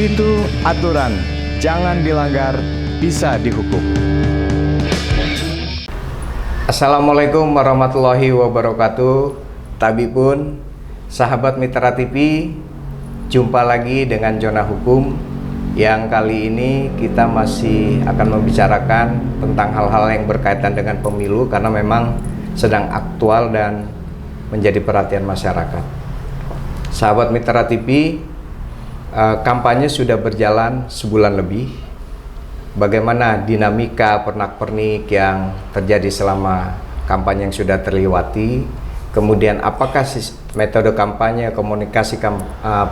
itu aturan, jangan dilanggar, bisa dihukum. Assalamualaikum warahmatullahi wabarakatuh. Tabipun, sahabat Mitra TV, jumpa lagi dengan Zona Hukum yang kali ini kita masih akan membicarakan tentang hal-hal yang berkaitan dengan pemilu karena memang sedang aktual dan menjadi perhatian masyarakat. Sahabat Mitra TV, kampanye sudah berjalan sebulan lebih. Bagaimana dinamika pernak-pernik yang terjadi selama kampanye yang sudah terlewati, kemudian apakah metode kampanye, komunikasi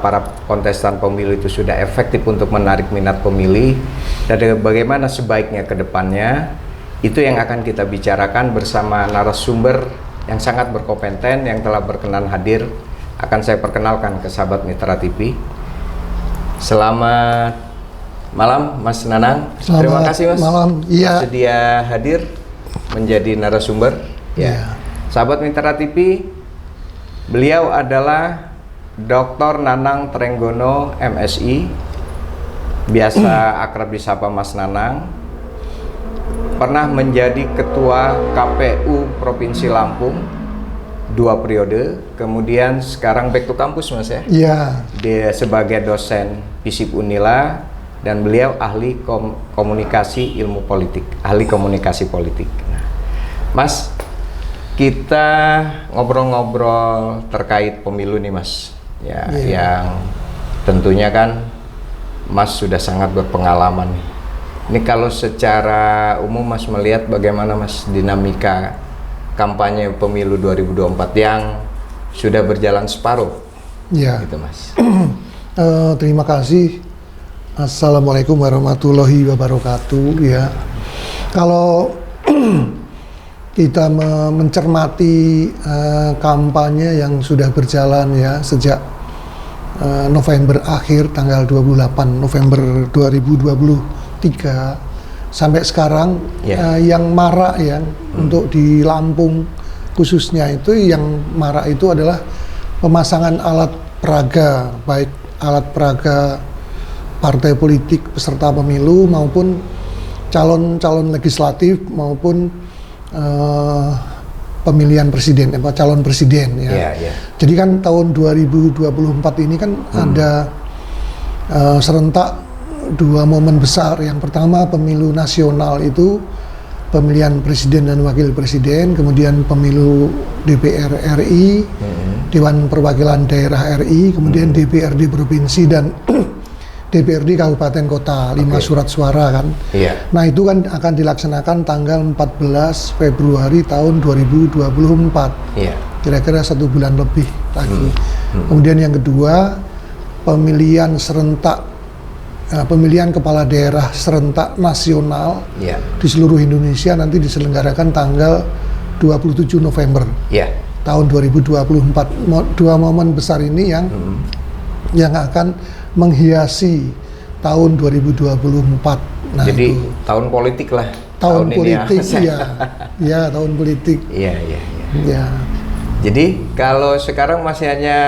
para kontestan pemilu itu sudah efektif untuk menarik minat pemilih, dan bagaimana sebaiknya ke depannya, itu yang akan kita bicarakan bersama narasumber yang sangat berkompeten yang telah berkenan hadir. Akan saya perkenalkan ke sahabat Mitra TV. Selamat malam Mas Nanang. Terima kasih Mas malam. Iya. Sedia hadir menjadi narasumber. Ya. Sahabat Mitra TV, beliau adalah Dr. Nanang Trenggono MSI, biasa akrab disapa Mas Nanang. Pernah menjadi Ketua KPU Provinsi Lampung 2 periode, kemudian sekarang back to kampus Mas ya? Iya. Dia sebagai dosen FISIP Unila dan beliau ahli komunikasi ilmu politik, ahli komunikasi politik. Nah, Mas, kita ngobrol-ngobrol terkait pemilu nih Mas, ya, yang tentunya kan Mas sudah sangat berpengalaman nih. Ini kalau secara umum Mas melihat bagaimana Mas dinamika kampanye pemilu 2024 yang sudah berjalan separuh, gitu Mas. Terima kasih. Assalamualaikum warahmatullahi wabarakatuh. Ya, kalau kita mencermati kampanye yang sudah berjalan ya sejak November akhir tanggal 28 November 2023 sampai sekarang, yang marak ya untuk di Lampung khususnya itu yang marak itu adalah pemasangan alat peraga, baik alat peraga partai politik peserta pemilu maupun calon-calon legislatif maupun pemilihan presiden, calon presiden ya. Jadi kan tahun 2024 ini kan ada serentak 2 momen besar. Yang pertama pemilu nasional itu pemilihan presiden dan wakil presiden, kemudian pemilu DPR RI, Dewan Perwakilan Daerah RI, kemudian DPRD provinsi dan DPRD kabupaten kota, 5 surat suara kan. Nah itu kan akan dilaksanakan tanggal 14 Februari tahun 2024. Kira-kira 1 bulan lebih lagi. Kemudian yang kedua pemilihan serentak, pemilihan kepala daerah serentak nasional di seluruh Indonesia nanti diselenggarakan tanggal 27 November tahun 2024. 2 momen besar ini yang akan menghiasi tahun 2024. Nah, jadi itu tahun politik lah. Tahun politik ya, tahun politik. Ya. Jadi kalau sekarang masih hanya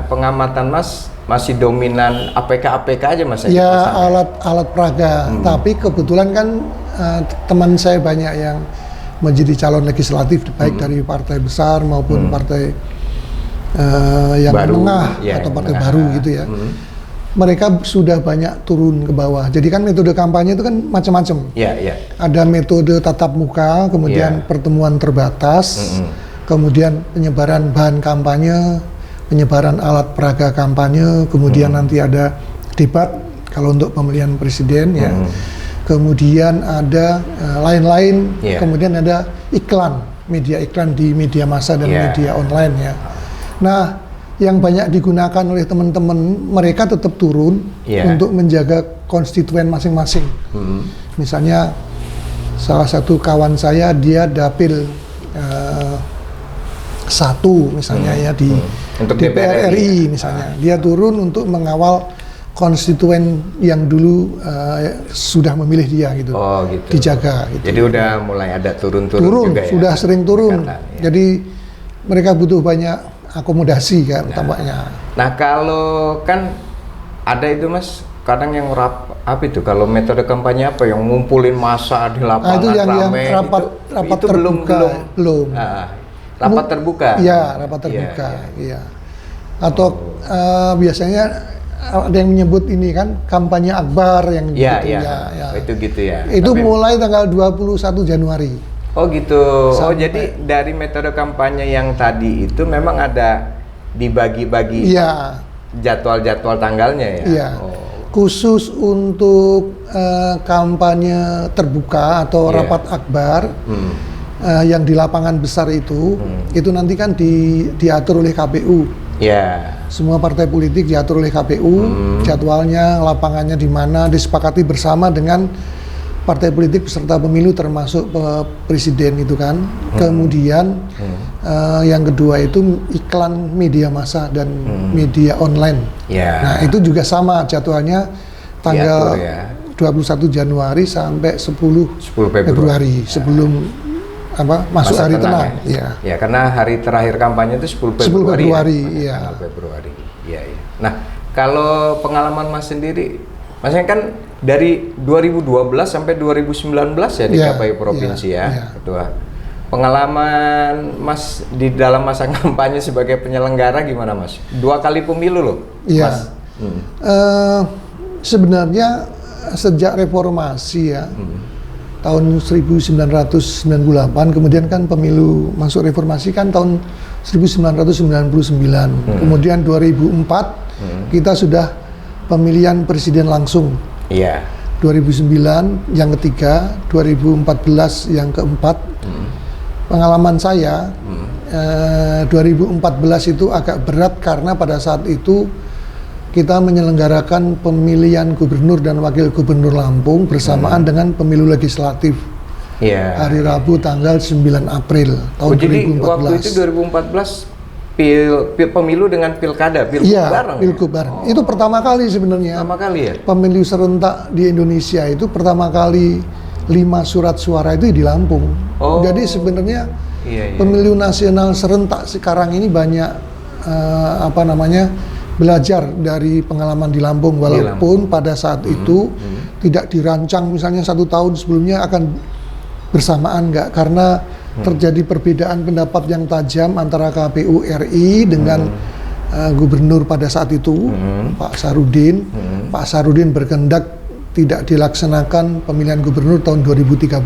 pengamatan Mas, masih dominan APK aja Mas? Ya, alat peraga. Tapi kebetulan kan teman saya banyak yang menjadi calon legislatif baik dari partai besar maupun partai yang baru, menengah atau partai baru gitu ya. Mereka sudah banyak turun ke bawah. Jadi kan metode kampanye itu kan macam-macam. Ada metode tatap muka, kemudian pertemuan terbatas, kemudian penyebaran bahan kampanye, penyebaran alat peraga kampanye, kemudian nanti ada debat kalau untuk pemilihan presiden ya. Kemudian ada lain-lain, kemudian ada iklan, media iklan di media massa dan media online ya. Nah, yang banyak digunakan oleh teman-teman, mereka tetap turun untuk menjaga konstituen masing-masing. Misalnya salah satu kawan saya, dia dapil 1 misalnya ya di DPR RI misalnya, dia turun untuk mengawal konstituen yang dulu sudah memilih dia gitu, dijaga gitu. Jadi udah mulai ada turun juga ya? Sudah sering turun. Jadi mereka butuh banyak akomodasi kan tampaknya. Nah kalau kan ada itu Mas, kadang yang apa itu kalau metode kampanye apa yang ngumpulin massa di lapangan itu yang ramai rapat itu terbuka, belum. Rapat terbuka. Iya, rapat terbuka. Iya. Atau biasanya ada yang menyebut ini kan kampanye akbar yang gitu ya. Itu gitu ya. Itu mulai tanggal 21 Januari. Oh gitu. Sampai, jadi dari metode kampanye yang tadi itu memang ada dibagi-bagi jadwal-jadwal tanggalnya ya. Iya. Khusus untuk kampanye terbuka atau rapat akbar yang di lapangan besar itu nanti kan diatur oleh KPU. Semua partai politik diatur oleh KPU, jadwalnya, lapangannya di mana disepakati bersama dengan partai politik peserta pemilu termasuk presiden itu kan. Kemudian yang kedua itu iklan media massa dan media online. Nah itu juga sama jadwalnya tanggal 21 Januari sampai 10 Februari sebelum masuk hari tenang. Ya karena hari terakhir kampanye itu 10 Februari. Nah kalau pengalaman Mas sendiri, Masnya kan dari 2012 sampai 2019 ya di KPU provinsi Ketua. Pengalaman Mas di dalam masa kampanye sebagai penyelenggara gimana Mas? 2 kali pemilu loh, Mas. Sebenarnya sejak reformasi tahun 1998, kemudian kan pemilu masuk reformasi kan tahun 1999. Kemudian 2004 kita sudah pemilihan presiden langsung. 2009 yang ketiga, 2014 yang keempat. Pengalaman saya 2014 itu agak berat karena pada saat itu kita menyelenggarakan pemilihan gubernur dan wakil gubernur Lampung bersamaan dengan pemilu legislatif. Hari Rabu tanggal 9 April tahun 2014. Jadi waktu itu 2014 pemilu dengan pilkada, pilgub bareng. Pilgub bareng. Itu pertama kali sebenarnya. Pertama kali ya? Pemilu serentak di Indonesia itu pertama kali 5 surat suara itu di Lampung. Jadi sebenarnya pemilu nasional serentak sekarang ini banyak belajar dari pengalaman di Lampung, walaupun pada saat itu tidak dirancang misalnya 1 tahun sebelumnya akan bersamaan, enggak, karena terjadi perbedaan pendapat yang tajam antara KPU RI dengan gubernur pada saat itu, Pak Sarudin. Pak Sarudin berkehendak tidak dilaksanakan pemilihan gubernur tahun 2013.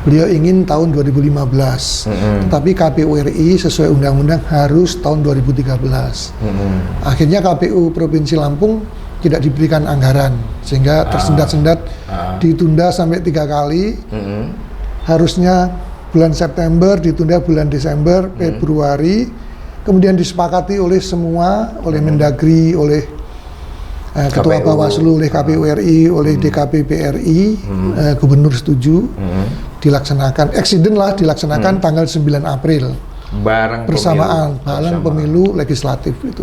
Beliau ingin tahun 2015. Tetapi KPU RI sesuai undang-undang harus tahun 2013. Akhirnya KPU Provinsi Lampung tidak diberikan anggaran sehingga tersendat-sendat ditunda sampai 3 kali. Harusnya bulan September ditunda bulan Desember, Februari. Kemudian disepakati oleh semua, oleh Mendagri, oleh Ketua Bawaslu, oleh KPU RI, oleh DKPP RI, Gubernur setuju, dilaksanakan, dilaksanakan tanggal 9 April. Bersamaan, pemilu legislatif itu.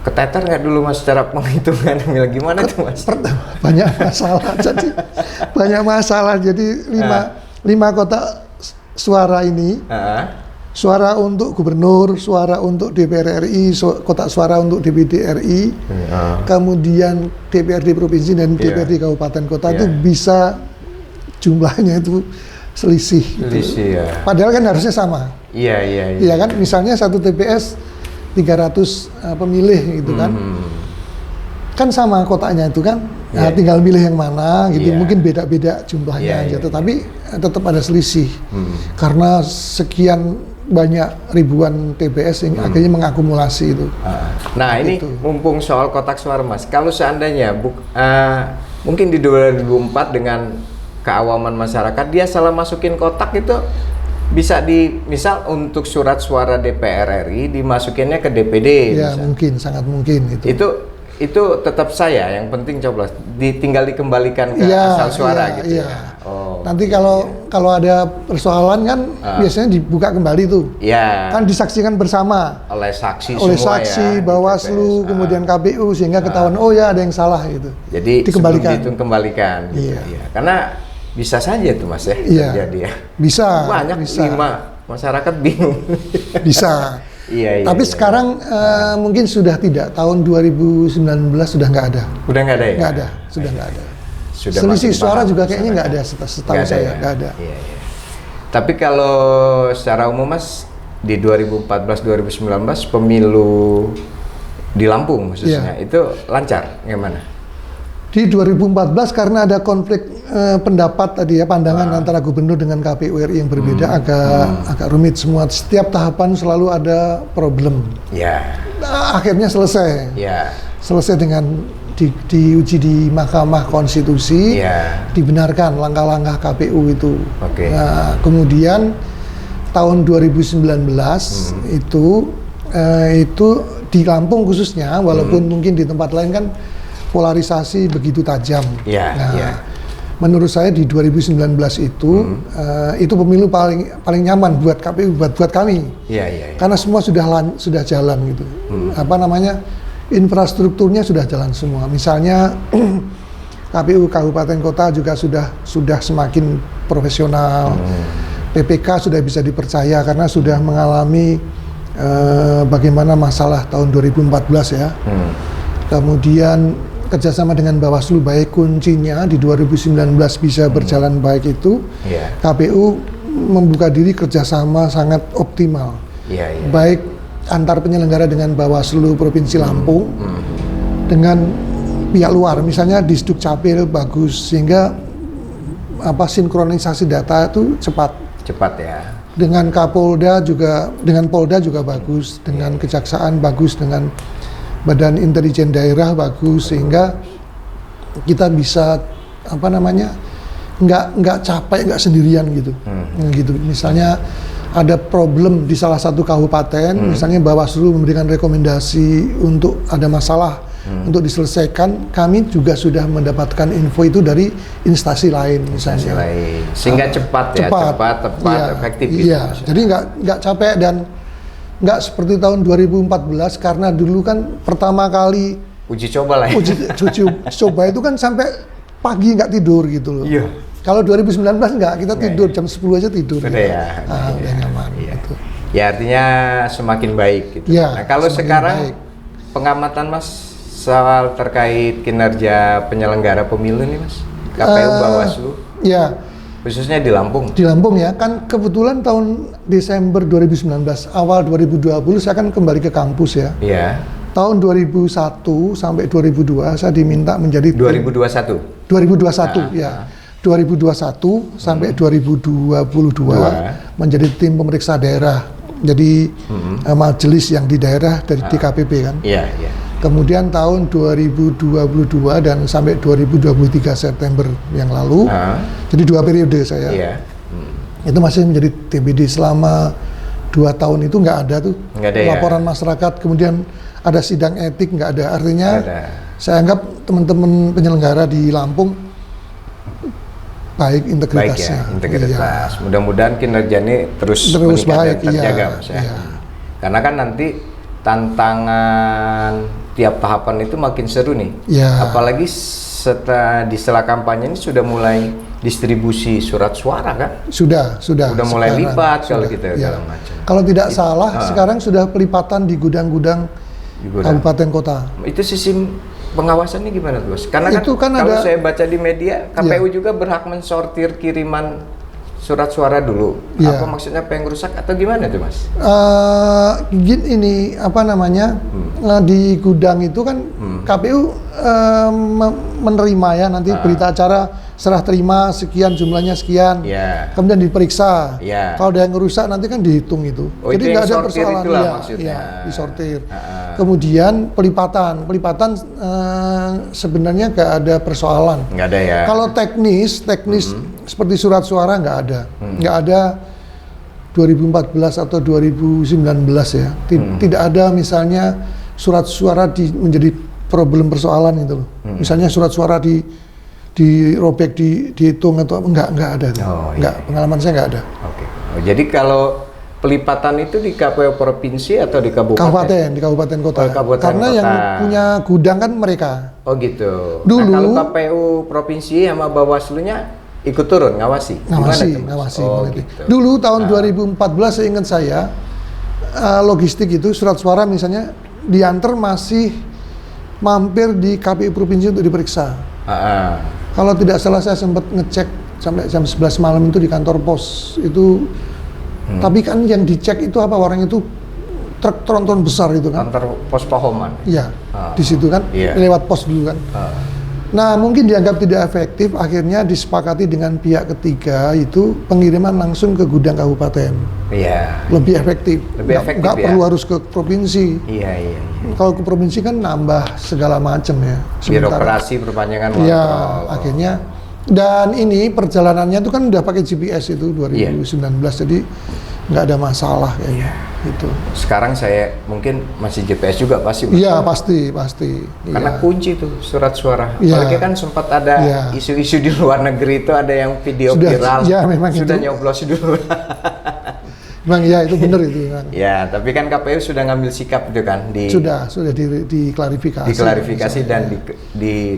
Keteter nggak dulu Mas secara penghitungan gimana itu Mas? Banyak masalah, jadi 5 kotak suara ini. Suara untuk gubernur, suara untuk DPR RI, kotak suara untuk DPD RI, kemudian DPRD provinsi dan DPRD kabupaten kota itu bisa jumlahnya itu selisih. Padahal kan harusnya sama. Iya kan, misalnya satu TPS 300 pemilih gitu kan. Kan sama kotaknya itu kan. Nah, tinggal milih yang mana gitu. Mungkin beda-beda jumlahnya aja, tetapi tetap ada selisih. Karena sekian banyak ribuan TPS yang akhirnya mengakumulasi itu. Nah ini mumpung soal kotak suara Mas, kalau seandainya mungkin di 2004 dengan keawaman masyarakat dia salah masukin kotak itu bisa misal untuk surat suara DPR RI dimasukinnya ke DPD. Ya mungkin, sangat mungkin itu. Itu tetap saya, yang penting coblos tinggal dikembalikan ke asal suara gitu. Nanti kalau ada persoalan kan biasanya dibuka kembali tuh. Kan disaksikan bersama oleh saksi Bawaslu, kemudian KPU sehingga ketahuan ada yang salah gitu. Jadi dikembalikan. Kembalikan gitu. Karena bisa saja tuh Mas ya terjadi ya. Bisa. Banyak 5 masyarakat bingung. Bisa. Iya. Tapi sekarang mungkin sudah tidak. Tahun 2019 sudah nggak ada. Udah nggak ada ya? Nggak ada, sudah nggak ada. Sudah selisih suara juga kayaknya nggak ada, setahu saya nggak ada. Iya. Tapi kalau secara umum Mas, di 2014-2019 pemilu di Lampung khususnya itu lancar gimana? Di 2014 karena ada konflik pendapat tadi ya, pandangan antara gubernur dengan KPU RI yang berbeda, agak rumit semua. Setiap tahapan selalu ada problem. Akhirnya selesai. Selesai dengan diuji di Mahkamah Konstitusi, dibenarkan langkah-langkah KPU itu. Nah, kemudian tahun 2019 itu di Lampung khususnya, walaupun mungkin di tempat lain kan polarisasi begitu tajam. Menurut saya di 2019 itu pemilu paling nyaman buat KPU, buat kami. Karena semua sudah jalan gitu. Infrastrukturnya sudah jalan semua. Misalnya KPU kabupaten kota juga sudah semakin profesional. PPK sudah bisa dipercaya karena sudah mengalami bagaimana masalah tahun 2014 ya. Kemudian kerjasama dengan Bawaslu baik kuncinya di 2019 bisa berjalan baik itu. KPU membuka diri kerjasama sangat optimal. Baik antar penyelenggara dengan Bawaslu Provinsi Lampung dengan pihak luar, misalnya di Sdukcapil bagus sehingga sinkronisasi data itu cepat ya. Dengan Kapolda juga, dengan Polda juga bagus, dengan Kejaksaan bagus, dengan Badan Intelijen Daerah bagus, sehingga kita bisa nggak capek, nggak sendirian gitu. Gitu. Misalnya ada problem di salah satu kabupaten, misalnya Bawaslu memberikan rekomendasi untuk ada masalah untuk diselesaikan, kami juga sudah mendapatkan info itu dari instansi lain misalnya. Sehingga cepat, tepat, efektif. Iya, jadi nggak capek dan nggak seperti tahun 2014 karena dulu kan pertama kali uji coba coba itu kan sampai pagi nggak tidur gitu loh. Kalau 2019 nggak, kita tidur jam 10 aja tidur. Udah nyaman. Gitu. Ya artinya semakin baik gitu. Nah kalau sekarang pengamatan Mas soal terkait kinerja penyelenggara pemilu nih Mas, KPU Bawaslu. Khususnya di Lampung. Di Lampung ya, kan kebetulan tahun Desember 2019, awal 2020 saya kan kembali ke kampus ya. Tahun 2001 sampai 2002 saya diminta menjadi 2021 sampai 2022 menjadi tim pemeriksa daerah. Jadi majelis yang di daerah dari DKPP kan. Kemudian tahun 2022 dan sampai 2023 September yang lalu, jadi 2 periode saya. Itu masih menjadi TPD selama 2 tahun itu nggak ada tuh laporan masyarakat, kemudian ada sidang etik nggak ada. Artinya saya anggap teman-teman penyelenggara di Lampung baik integritasnya. Mudah-mudahan kinerjanya terus baik, terjaga Mas ya. Karena kan nanti tantangan tiap tahapan itu makin seru nih. Apalagi setelah kampanye ini sudah mulai distribusi surat suara kan? Sudah mulai lipat kalau kita segala macam. Kalau tidak salah sekarang sudah pelipatan di gudang-gudang kabupaten kota. Itu sistem pengawasannya gimana tuh Bos? Karena kan kalau saya baca di media KPU juga berhak mensortir kiriman surat suara dulu. Apa maksudnya pengen rusak atau gimana tuh Mas? Ini di gudang itu kan KPU menerima ya nanti berita acara serah terima sekian jumlahnya sekian, kemudian diperiksa. Kalau ada yang ngerusak nanti kan dihitung itu. Jadi nggak ada persoalan disortir. Kemudian pelipatan sebenarnya nggak ada persoalan. Nggak ada ya. Kalau teknis seperti surat suara nggak ada, nggak ada 2014 atau 2019 ya. Tidak ada misalnya surat suara menjadi problem persoalan itu loh. Misalnya surat suara dirobek, dihitung atau enggak ada. Pengalaman saya enggak ada. Jadi kalau pelipatan itu di KPU provinsi atau di kabupaten? Di kabupaten kota. Karena yang punya gudang kan mereka. Oh gitu. Dulu kalau KPU provinsi sama Bawaslu-nya ikut turun ngawasi. Ngawasi. Gitu. Dulu tahun 2014 seingat saya logistik itu surat suara misalnya diantar masih mampir di KPU provinsi untuk diperiksa. Kalau tidak salah saya sempat ngecek sampai jam 11 malam itu di kantor pos itu. Tapi kan yang dicek itu apa, orang itu truk tronton besar itu kan. Kantor pos Pahoman. Iya, di situ kan, lewat pos dulu kan. Nah, mungkin dianggap tidak efektif, akhirnya disepakati dengan pihak ketiga itu pengiriman langsung ke gudang kabupaten. Iya. Lebih efektif. Nggak ya? perlu harus ke provinsi. Iya. Kalau ke provinsi kan nambah segala macam ya. Birokrasi, perpanjangan kontrol. Iya, akhirnya. Dan ini perjalanannya itu kan udah pakai GPS itu 2019, jadi nggak ada masalah kayaknya. Gitu. Sekarang saya mungkin masih GPS juga pasti. Iya, pasti. Karena kunci tuh surat suara. Iya. Apalagi kan sempat ada isu-isu di luar negeri itu, ada yang video viral. Ya, memang sudah itu. nyoblos dulu. Memang ya itu benar itu. Ya, tapi kan KPU sudah ngambil sikap itu kan sudah diklarifikasi. Diklarifikasi dan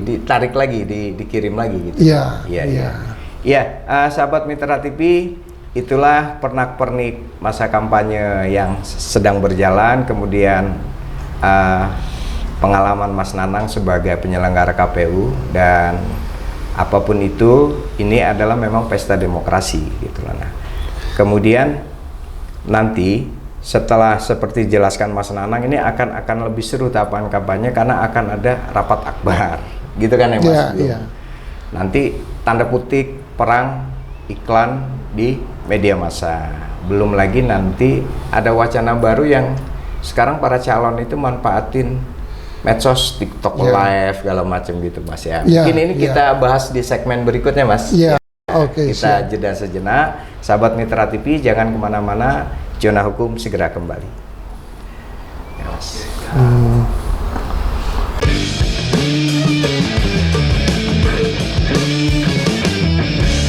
ditarik lagi, dikirim lagi gitu. Iya. Sahabat Mitra TV, itulah pernak-pernik masa kampanye yang sedang berjalan, kemudian pengalaman Mas Nanang sebagai penyelenggara KPU, dan apapun itu, ini adalah memang pesta demokrasi gitu lah. Nah, kemudian nanti setelah seperti jelaskan Mas Nanang, ini akan lebih seru tahapan kampanye karena akan ada rapat akbar, gitu kan ya Mas? Iya. Nanti tanda petik perang iklan di media massa. Belum lagi nanti ada wacana baru yang sekarang para calon itu manfaatin medsos, TikTok live segala macam gitu Mas ya. Mungkin ini kita bahas di segmen berikutnya Mas. Oke, kita jeda sejenak. Sahabat Mitra TV, jangan kemana-mana. Zona Hukum segera kembali. Ya, Mas.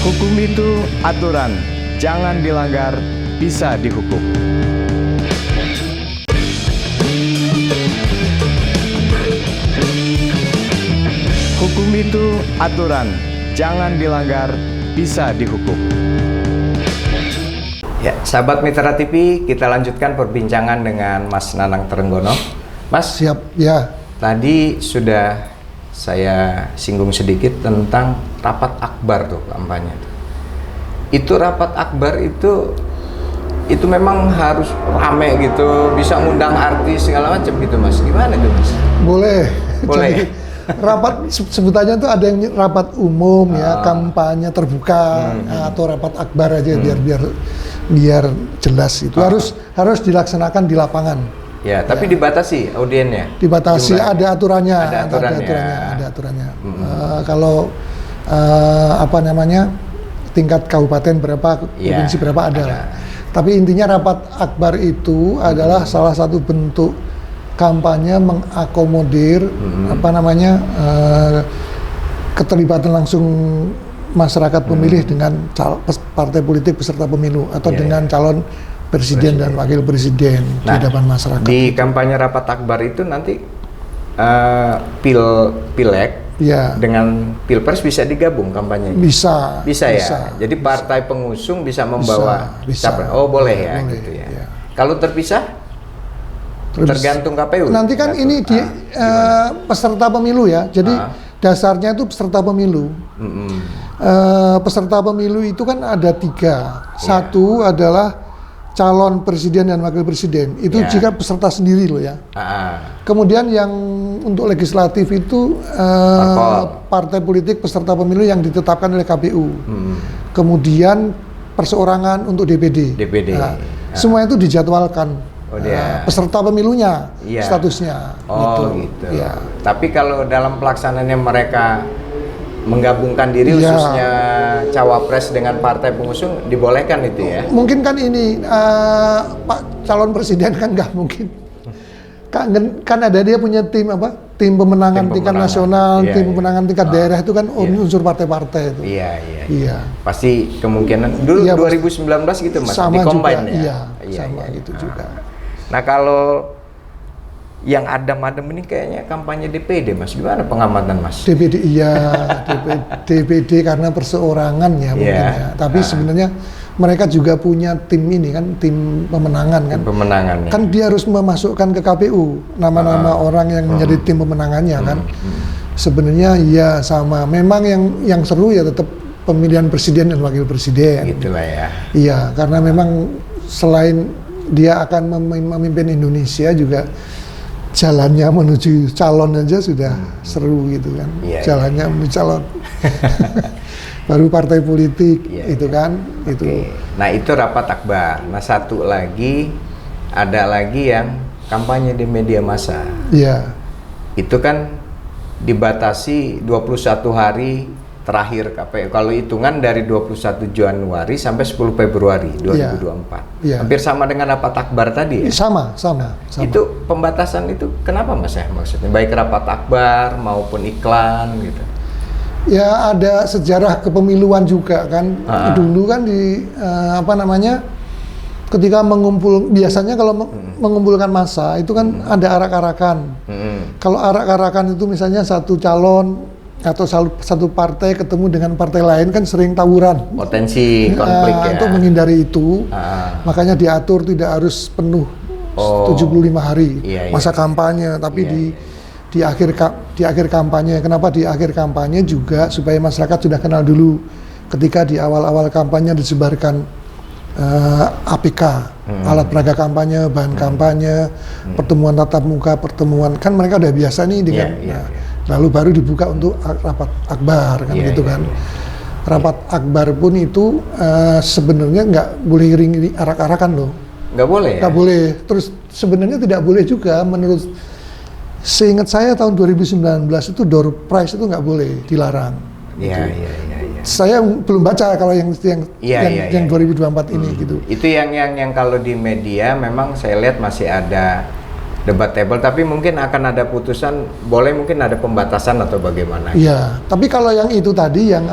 Hukum itu aturan, jangan dilanggar, bisa dihukum. Hukum itu aturan, jangan dilanggar, bisa dihukum. Ya, sahabat Mitra TV, kita lanjutkan perbincangan dengan Mas Nanang Trenggono. Mas, siap ya. Tadi sudah saya singgung sedikit tentang rapat akbar tuh kampanye. Itu rapat akbar itu memang harus rame gitu, bisa ngundang artis segala macam gitu Mas. Gimana tuh Mas? Boleh. Boleh. Jadi, rapat sebutannya tuh ada yang rapat umum ya, kampanye terbuka atau rapat akbar aja biar jelas itu. Harus dilaksanakan di lapangan. Ya, tapi dibatasi audiennya. Dibatasi, ada aturannya. Ada aturannya. Kalau tingkat kabupaten berapa, provinsi berapa ada. Tapi intinya rapat akbar itu adalah salah satu bentuk kampanye mengakomodir keterlibatan langsung masyarakat pemilih dengan partai politik peserta pemilu atau dengan calon presiden dan wakil presiden di hadapan masyarakat. Di kampanye rapat akbar itu nanti pileg dengan pilpres bisa digabung kampanye. Bisa ya. Jadi partai pengusung bisa membawa capres. Oh boleh ya, gitu ya. Kalau terpisah? Tergantung KPU. Nanti kan ini di peserta pemilu ya. Jadi dasarnya itu peserta pemilu. Peserta pemilu itu kan ada 3. Satu adalah calon presiden dan wakil presiden. Itu jika peserta sendiri loh ya. Kemudian yang untuk legislatif itu partai politik peserta pemilu yang ditetapkan oleh KPU. Kemudian perseorangan untuk DPD. Semua itu dijadwalkan. Peserta pemilunya statusnya. Gitu. Ya. Tapi kalau dalam pelaksanaannya mereka menggabungkan diri khususnya cawapres dengan partai pengusung dibolehkan itu ya? Mungkin kan ini Pak calon presiden kan nggak mungkin. Kan ada dia punya tim tim pemenangan tingkat nasional, tim pemenangan tingkat daerah itu kan unsur partai-partai itu. Iya. Pasti kemungkinan dulu 2019 gitu Mas, di-combine ya. Sama gitu juga. Nah kalau yang adem-adem ini kayaknya kampanye DPD Mas, gimana pengamatan Mas? DPD DPD karena perseorangan ya mungkin ya. Tapi sebenarnya mereka juga punya tim ini kan, tim pemenangan kan. Pemenangan. Kan dia harus memasukkan ke KPU nama-nama orang yang menjadi tim pemenangannya kan. Sebenarnya ya sama. Memang yang seru ya tetap pemilihan presiden dan wakil presiden. Gitulah ya. Iya, karena memang selain dia akan memimpin Indonesia juga jalannya menuju calon aja sudah seru gitu kan. Jalannya menuju calon. Baru partai politik itu kan itu. Nah itu rapat akbar. Nah satu lagi ada lagi yang kampanye di media massa. Iya. Itu kan dibatasi 21 hari terakhir KPU. Kalau hitungan dari 21 Januari sampai 10 Februari 2024. Iya. Hampir sama dengan rapat akbar tadi ya? Sama. Itu pembatasan itu kenapa Mas ya maksudnya? Baik rapat akbar maupun iklan gitu. Ya ada sejarah kepemiluan juga kan. Dulu kan di ketika biasanya kalau mengumpulkan massa itu kan ada arak-arakan. Kalau arak-arakan itu misalnya satu calon atau satu partai ketemu dengan partai lain kan sering tawuran. Potensi konflik ya. Untuk menghindari itu, makanya diatur tidak harus penuh 75 hari masa kampanye, tapi di akhir kampanye. Kenapa di akhir kampanye juga supaya masyarakat sudah kenal dulu ketika di awal-awal kampanye disebarkan APK, alat peraga kampanye, bahan kampanye, pertemuan tatap muka, pertemuan kan mereka udah biasa nih dengan lalu baru dibuka untuk rapat akbar kan gitu kan. Rapat akbar pun itu sebenarnya nggak boleh ring arak-arakan loh. Nggak boleh. Nggak boleh. Terus sebenarnya tidak boleh juga menurut seingat saya tahun 2019 itu door prize itu nggak boleh, dilarang. Iya. Saya belum baca kalau yang 2024 ini gitu. Itu yang kalau di media memang saya lihat masih ada debatable, tapi mungkin akan ada putusan, boleh mungkin ada pembatasan atau bagaimana. Iya, tapi kalau yang itu tadi yang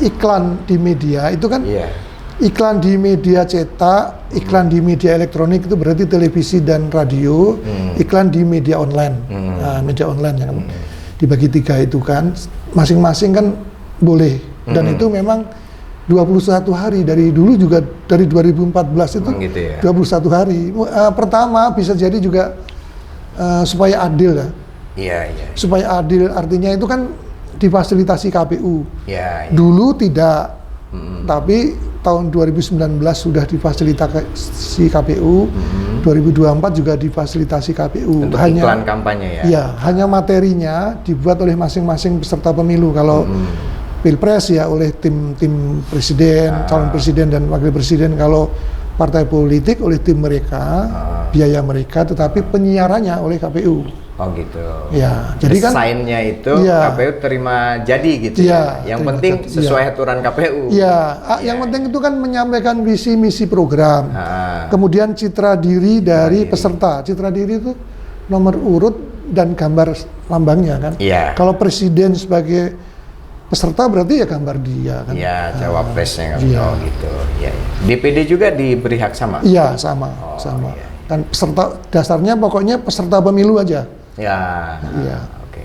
iklan di media itu kan iklan di media cetak, iklan di media elektronik itu berarti televisi dan radio, iklan di media online. Nah, media online yang dibagi 3 itu kan masing-masing kan boleh dan itu memang 21 hari dari dulu juga dari 2014 itu gitu ya? 21 hari. Pertama bisa jadi juga supaya adil ya. Iya. Supaya adil artinya itu kan difasilitasi KPU. Dulu tidak, tapi tahun 2019 sudah difasilitasi KPU, 2024 juga difasilitasi KPU. Untuk iklan kampanye ya? Iya, hanya materinya dibuat oleh masing-masing peserta pemilu. Kalau Pilpres ya oleh tim presiden, calon presiden dan wakil presiden. Kalau partai politik oleh tim mereka, biaya mereka, tetapi penyiarannya oleh KPU. Oh gitu. Ya, jadi kan sign-nya itu KPU terima jadi gitu. Yang penting sesuai aturan KPU. Yang penting itu kan menyampaikan visi misi program. Kemudian citra diri dari peserta. Citra diri itu nomor urut dan gambar lambangnya kan. Kalau presiden sebagai peserta berarti ya gambar dia kan. Iya, cawapresnya kan. Oh gitu. DPD juga diberi hak sama. Iya, sama. Dan peserta dasarnya pokoknya peserta pemilu aja. Oke.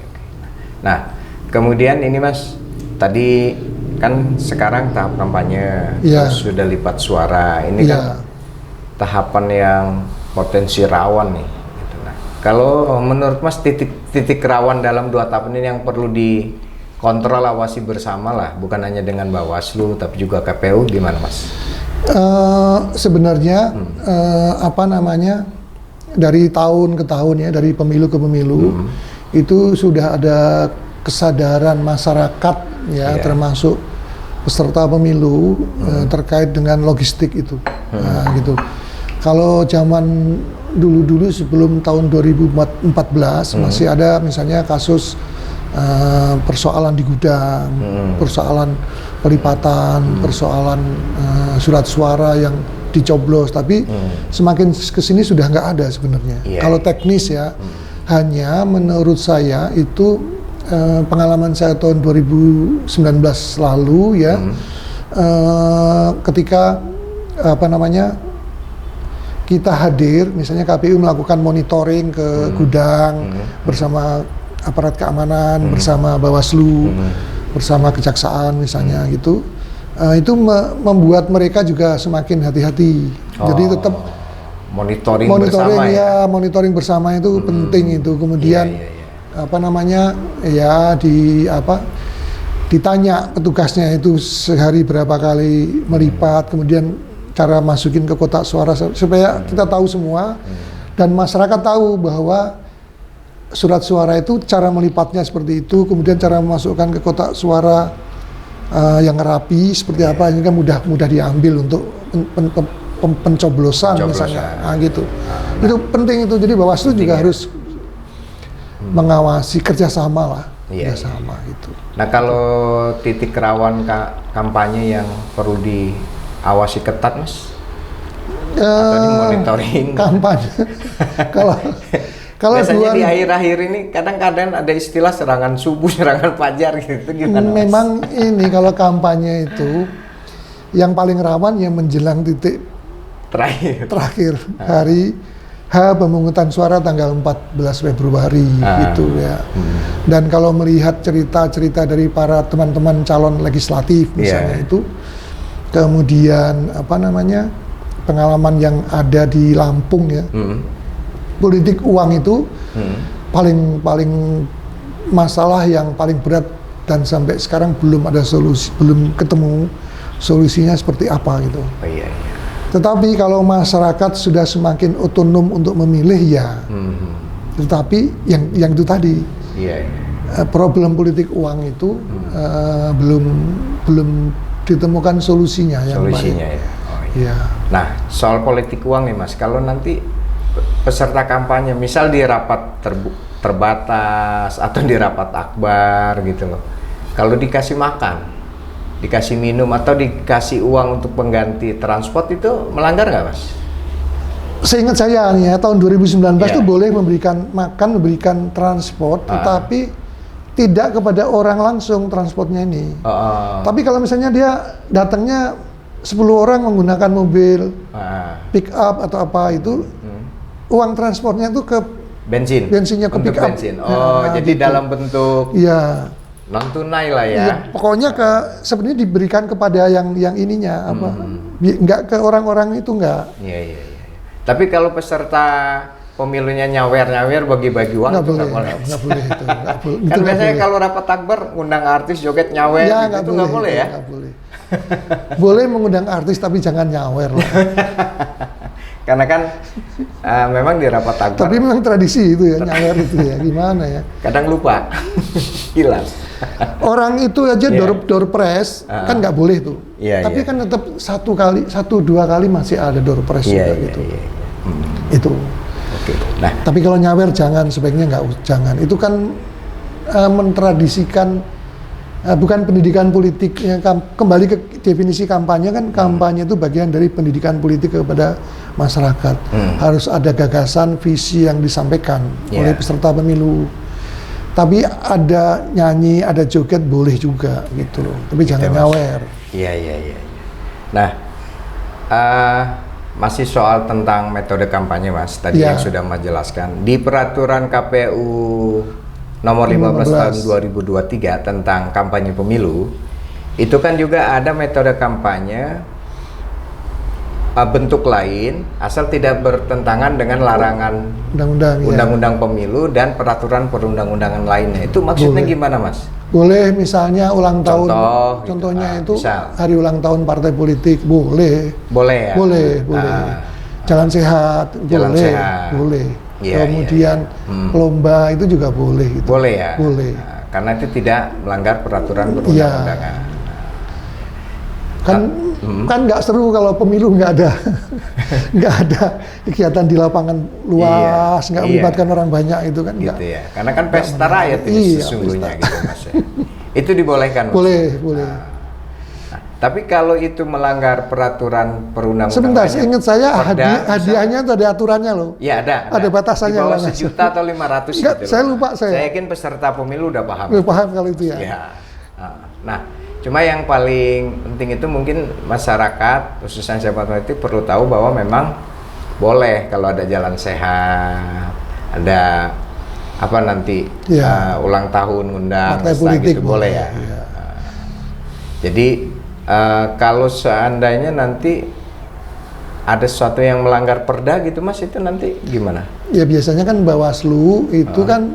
Nah, kemudian ini Mas, tadi kan sekarang tahap kampanye, terus sudah lipat suara. Ini kan tahapan yang potensi rawan nih. Gitu. Nah, kalau menurut Mas titik rawan dalam 2 tahapan ini yang perlu dikontrol, awasi bersama lah, bukan hanya dengan Bawaslu tapi juga KPU, gimana Mas? Sebenarnya dari tahun ke tahun ya, dari pemilu ke pemilu itu sudah ada kesadaran masyarakat ya, termasuk peserta pemilu terkait dengan logistik itu. Nah, gitu. Kalau zaman dulu sebelum tahun 2014 masih ada misalnya kasus persoalan di gudang, persoalan pelipatan, persoalan surat suara yang dicoblos, tapi semakin kesini sudah nggak ada sebenarnya. Kalau teknis ya, hanya menurut saya itu pengalaman saya tahun 2019 lalu ya, ketika kita hadir, misalnya KPU melakukan monitoring ke gudang bersama aparat keamanan, bersama Bawaslu, bersama Kejaksaan misalnya gitu. membuat mereka juga semakin hati-hati. Jadi tetap monitoring bersama ya. Monitoring bersama itu penting itu. Kemudian ditanya petugasnya itu sehari berapa kali melipat, kemudian cara masukin ke kotak suara supaya kita tahu semua dan masyarakat tahu bahwa surat suara itu cara melipatnya seperti itu, kemudian cara memasukkan ke kotak suara yang rapi seperti apa, ini kan mudah diambil untuk pencoblosan misalnya, gitu. Itu penting itu. Jadi Bawaslu juga harus mengawasi kerjasama lah, kerjasama gitu. Nah kalau titik rawan kampanye yang perlu diawasi ketat, Mas? Atau dimonitoring? Kampanye, kalau biasanya di akhir-akhir ini kadang-kadang ada istilah serangan subuh, serangan fajar gitu, gimana? Memang ini kalau kampanye itu yang paling rawan yang menjelang titik terakhir hari pemungutan suara tanggal 14 Februari gitu ya. Dan kalau melihat cerita-cerita dari para teman-teman calon legislatif misalnya itu, kemudian pengalaman yang ada di Lampung ya. Politik uang itu paling masalah yang paling berat dan sampai sekarang belum ada solusi, belum ketemu solusinya seperti apa gitu. Tetapi kalau masyarakat sudah semakin otonom untuk memilih ya, tetapi yang itu tadi problem politik uang itu belum ditemukan solusinya yang baik. Nah soal politik uang nih Mas, kalau nanti peserta kampanye misal di rapat terbatas atau di rapat akbar gitu loh, kalau dikasih makan, dikasih minum atau dikasih uang untuk pengganti transport itu melanggar nggak Mas? Seingat saya nih ya, tahun 2019 itu boleh memberikan makan, memberikan transport, tetapi tidak kepada orang langsung transportnya ini. Tapi kalau misalnya dia datangnya 10 orang menggunakan mobil pick up atau apa itu, uang transportnya itu ke bensinnya ke pick up. Jadi gitu. Dalam bentuk non tunai lah ya. Pokoknya sebenarnya diberikan kepada yang ininya nggak ke orang-orang itu nggak. Tapi kalau peserta pemilunya nyawer bagi-bagi uang nggak itu boleh. Nggak boleh itu. Kan biasanya kalau rapat akbar ngundang artis joget nyawer itu nggak boleh ya? Nggak boleh. Boleh mengundang artis tapi jangan nyawer lah. Karena kan memang di rapat akbar. Tapi memang tradisi itu ya, nyawer itu ya, gimana ya? Kadang lupa, hilang. Orang itu aja door prize kan nggak boleh tuh. Tapi kan tetap 1-2 kali masih ada door prize juga gitu. Itu. Nah, tapi kalau nyawer sebaiknya jangan. Itu kan mentradisikan bukan pendidikan politik. Kembali ke definisi kampanye kan, kampanye itu bagian dari pendidikan politik kepada masyarakat. Harus ada gagasan, visi yang disampaikan oleh peserta pemilu. Tapi ada nyanyi, ada joget boleh juga gitu loh. Tapi jangan nyawer. Iya. Nah, masih soal tentang metode kampanye Mas. Tadi yang sudah Mas jelaskan di peraturan KPU nomor 15 tahun 2023 tentang kampanye pemilu, itu kan juga ada metode kampanye bentuk lain asal tidak bertentangan dengan larangan undang-undang pemilu dan peraturan perundang-undangan lainnya. Itu maksudnya gimana Mas? Boleh misalnya ulang tahun, contohnya itu hari ulang tahun partai politik, boleh ya? Boleh. Jalan sehat, boleh. Kemudian lomba itu juga boleh. Gitu. Boleh ya? Boleh. Karena itu tidak melanggar peraturan perundang-undangan. Kan nggak seru kalau pemilu nggak ada kegiatan di lapangan luas, nggak melibatkan orang banyak itu kan. Gitu ya. Karena kan pesta rakyat ini sesungguhnya gitu Mas. Itu dibolehkan Mas? Boleh. Tapi kalau itu melanggar peraturan perundang-undangan. Sebentar, ingat saya hadiahnya itu ada aturannya loh. Iya ada. Ada batasannya. Di bawah 1 juta atau 500 gitu. Saya lupa Saya yakin peserta pemilu udah paham. Udah paham kalau itu ya. Nah, cuma yang paling penting itu mungkin masyarakat, khususnya sahabat politik perlu tahu bahwa memang boleh kalau ada jalan sehat, ada ulang tahun undang partai politik gitu boleh ya. Jadi Kalau seandainya nanti ada sesuatu yang melanggar perda gitu Mas, itu nanti gimana? Ya biasanya kan Bawaslu itu kan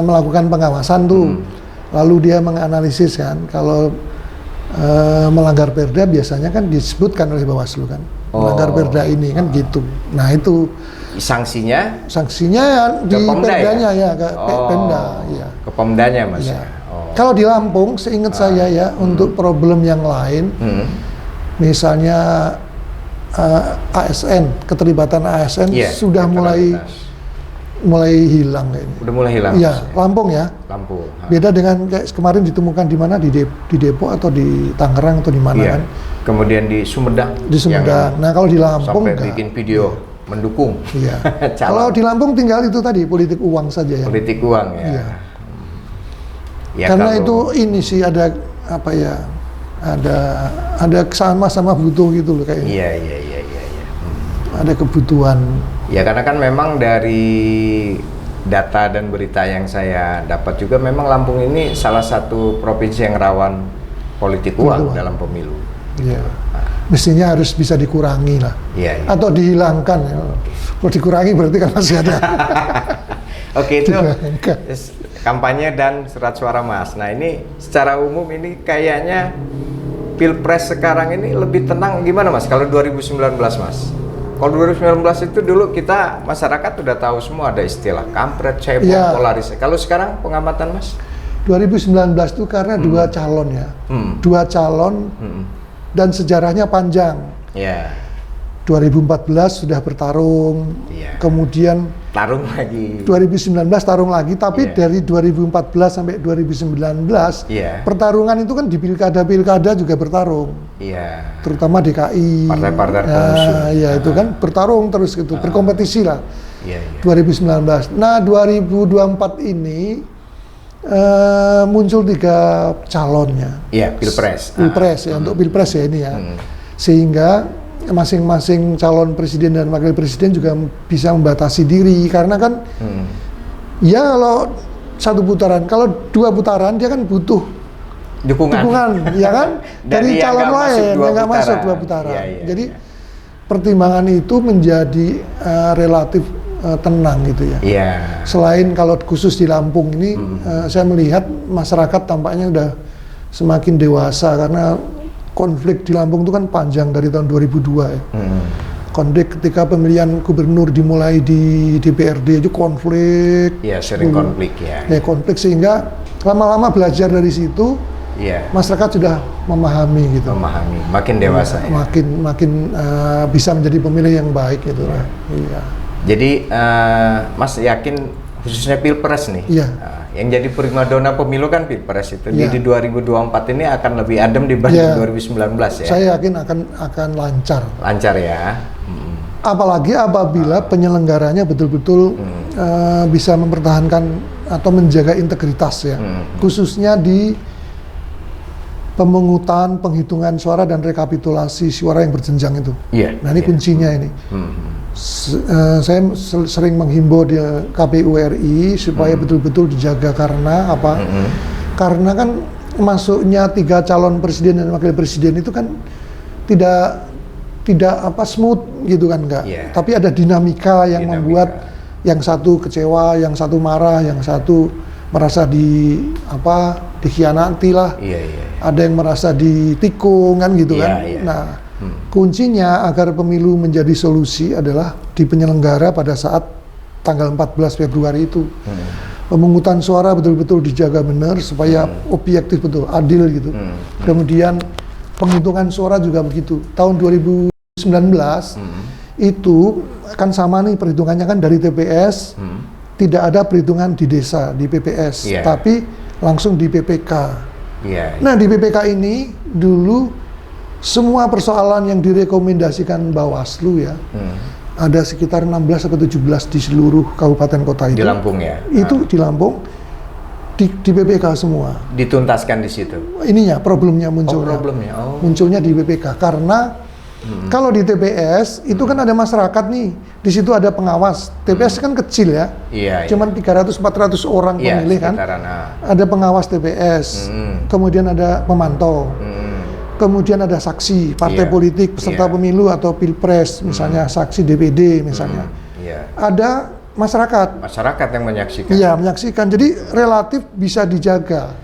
melakukan pengawasan tuh, lalu dia menganalisis kan, kalau melanggar perda biasanya kan disebutkan oleh Bawaslu kan, melanggar perda ini kan gitu. Nah itu sanksinya ya di Pemda perdanya ya, ke Pemda ya. Ke Pemdanya Mas Ya. ya. Kalau di Lampung seingat saya ya, untuk problem yang lain, misalnya ASN, keterlibatan ASN sudah mulai hilang kayaknya. Udah mulai hilang. Iya, Lampung ya. Lampung. Beda dengan kayak kemarin ditemukan di mana, di Depok atau di Tangerang atau di mana kan? Kemudian di Sumedang. Di Sumedang. Nah kalau di Lampung sampai bikin video mendukung. Iya. Kalau di Lampung tinggal itu tadi politik uang saja ya. Politik uang ya. Iya. Ya, karena itu ini sih ada apa ya? Ada sama butuh gitu loh kayaknya. Iya. Ada kebutuhan. Ya karena kan memang dari data dan berita yang saya dapat juga memang Lampung ini salah satu provinsi yang rawan politik uang dalam pemilu. Iya. Mestinya harus bisa dikurangi lah. Iya. Atau dihilangkan. Kalau dikurangi berarti kan masih ada. Oke, itu kampanye dan surat suara Mas. Nah ini secara umum ini kayaknya Pilpres sekarang ini lebih tenang gimana Mas? Kalau 2019 Mas? Kalau 2019 itu dulu kita masyarakat udah tahu semua ada istilah kampret, cebong, polarisasi. Kalau sekarang pengamatan Mas? 2019 itu karena dua calon ya, dua calon dan sejarahnya panjang. Ya. 2014 sudah bertarung, kemudian tarung lagi. 2019 tarung lagi, tapi dari 2014 sampai 2019 pertarungan itu kan di pilkada juga bertarung. Iya. Terutama DKI. Partai-partai pengusung. Ya itu kan bertarung terus gitu, berkompetisi lah. Iya. 2019. Nah 2024 ini muncul 3 calonnya. Iya, Pilpres. Pilpres ya, untuk Pilpres ya ini ya. Sehingga masing-masing calon presiden dan wakil presiden juga bisa membatasi diri karena kan ya kalau 1 putaran, kalau 2 putaran dia kan butuh dukungan ya kan dari calon lain yang nggak masuk 2 putaran. Jadi pertimbangan itu menjadi relatif tenang gitu ya. Selain kalau khusus di Lampung ini saya melihat masyarakat tampaknya udah semakin dewasa karena konflik di Lampung itu kan panjang dari tahun 2002 ya. Konflik ketika pemilihan gubernur dimulai di DPRD itu konflik. Iya, sering konflik ya. Ya konflik sehingga lama-lama belajar dari situ. Masyarakat sudah memahami gitu. Makin dewasa. Makin bisa menjadi pemilih yang baik gitu lah. Iya. Jadi Mas yakin khususnya Pilpres nih. Yang jadi primadona pemilu kan Pilpres itu. Di 2024 ini akan lebih adem dibanding 2019 ya. Saya yakin akan lancar. Lancar ya. Apalagi apabila penyelenggaranya betul-betul bisa mempertahankan atau menjaga integritas ya. Khususnya di pemungutan, penghitungan suara dan rekapitulasi suara yang berjenjang itu. Nah ini kuncinya ini. Saya sering menghimbau di KPU RI supaya betul-betul dijaga karena apa? Karena kan masuknya 3 calon presiden dan wakil presiden itu kan tidak smooth gitu kan enggak. Tapi ada dinamika yang membuat yang satu kecewa, yang satu marah, yang satu merasa dikhianati lah. Ada yang merasa ditikung kan gitu kan. Nah, kuncinya agar pemilu menjadi solusi adalah di penyelenggara pada saat tanggal 14 Februari itu. Pemungutan suara betul-betul dijaga benar supaya objektif betul, adil gitu. Kemudian penghitungan suara juga begitu. Tahun 2019 itu kan sama nih perhitungannya kan dari TPS, tidak ada perhitungan di desa, di PPS, tapi langsung di PPK. Nah di PPK ini dulu semua persoalan yang direkomendasikan Bawaslu ya, ada sekitar 16 atau 17 di seluruh kabupaten kota itu. Di Lampung ya? Itu di Lampung, di PPK semua. Dituntaskan di situ? Ininya, problemnya munculnya. Munculnya di PPK, karena kalau di TPS, itu kan ada masyarakat nih, di situ ada pengawas. TPS kan kecil ya, cuman 300-400 orang pemilih kan. Ada pengawas TPS, kemudian ada pemantau. kemudian ada saksi partai politik peserta pemilu atau pilpres, misalnya saksi DPD misalnya. Ada masyarakat yang menyaksikan. Iya, menyaksikan. Jadi relatif bisa dijaga.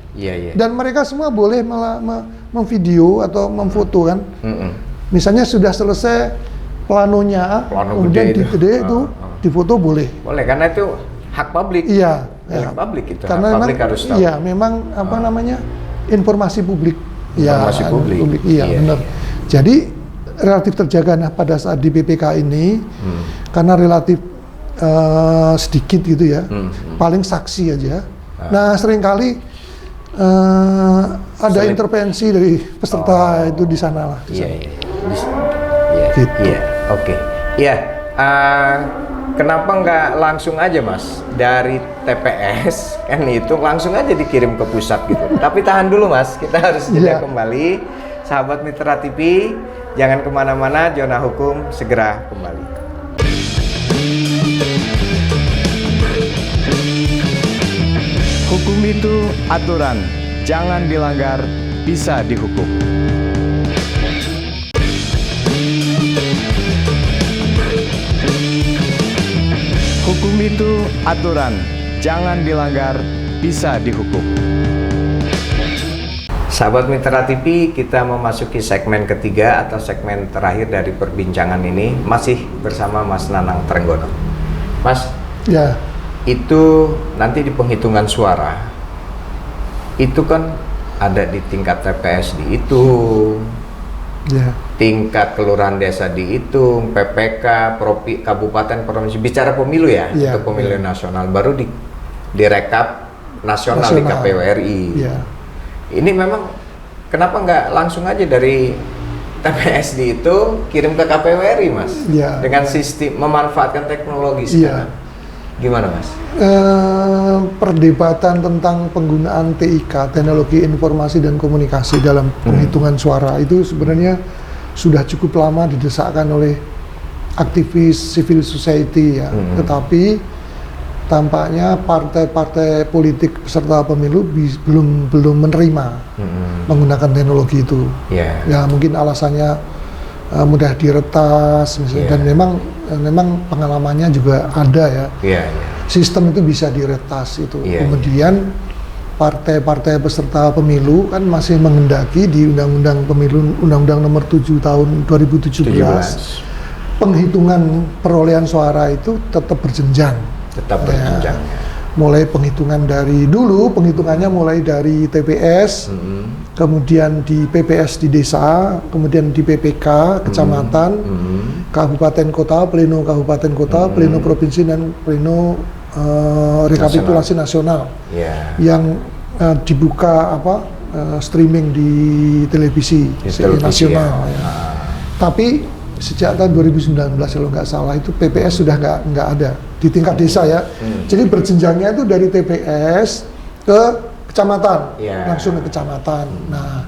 Dan mereka semua boleh memvideo atau memfoto kan. Misalnya sudah selesai planonya, kemudian gede itu difoto boleh. Boleh, karena itu hak publik. Iya, hak publik itu. Karena hak publik harus tahu. Iya, memang namanya informasi publik. Informasi publik. Iya, benar. Jadi relatif terjaga. Nah, pada saat di PPK ini karena relatif sedikit gitu ya, paling saksi aja. Nah, seringkali ada intervensi dari peserta itu di sana lah. Oke. Kenapa nggak langsung aja Mas dari TPS kan itu langsung aja dikirim ke pusat gitu. Tapi tahan dulu Mas, kita harus jeda kembali. Sahabat Mitra TV, jangan kemana-mana. Zona Hukum segera kembali. Hukum itu aturan, jangan dilanggar, bisa dihukum. Hukum itu aturan, jangan dilanggar, bisa dihukum. Sahabat Mitra TV, kita memasuki segmen ketiga atau segmen terakhir dari perbincangan ini, masih bersama Mas Nanang Trenggono. Mas, itu nanti di penghitungan suara itu kan ada di tingkat TPS dihitung, tingkat kelurahan desa dihitung, PPK, kabupaten, provinsi, bicara pemilu ya, untuk pemilu nasional, baru direkap nasional di KPU RI. Ini memang kenapa nggak langsung aja dari TPS itu kirim ke KPU RI Mas, dengan sistem memanfaatkan teknologi sekarang? Gimana Mas? Perdebatan tentang penggunaan TIK, teknologi informasi dan komunikasi dalam penghitungan suara itu sebenarnya sudah cukup lama didesakkan oleh aktivis civil society ya. Tetapi tampaknya partai-partai politik peserta pemilu belum menerima menggunakan teknologi itu. Ya mungkin alasannya mudah diretas misalnya, dan memang pengalamannya juga ada ya. Sistem itu bisa diretas itu. Kemudian partai-partai peserta pemilu kan masih menghendaki di Undang-Undang Pemilu, Undang-Undang Nomor 7 Tahun 2017 penghitungan perolehan suara itu tetap berjenjang. Mulai penghitungan dari dulu, penghitungannya mulai dari TPS, kemudian di PPS di desa, kemudian di PPK, kecamatan, kabupaten kota, pleno kabupaten kota, pleno provinsi, dan pleno rekapitulasi nasional. Yang dibuka streaming di televisi nasional. Tapi sejak tahun 2019 kalau nggak salah itu PPS sudah nggak ada di tingkat desa ya. Jadi berjenjangnya itu dari TPS ke kecamatan, langsung ke kecamatan. Nah,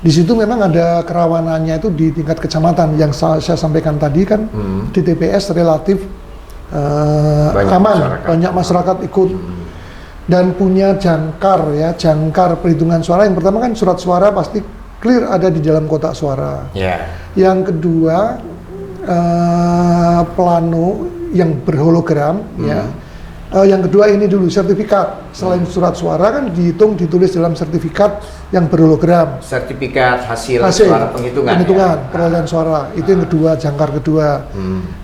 di situ memang ada kerawanannya itu di tingkat kecamatan yang saya sampaikan tadi kan. Di TPS relatif aman, banyak masyarakat ikut dan punya jangkar perhitungan suara. Yang pertama kan surat suara pasti clear ada di dalam kotak suara. Yang kedua plano yang berhologram yang kedua ini dulu sertifikat. Selain surat suara kan ditulis dalam sertifikat yang berhologram. Sertifikat hasil suara penghitungan perolehan suara. Itu yang kedua, jangkar kedua.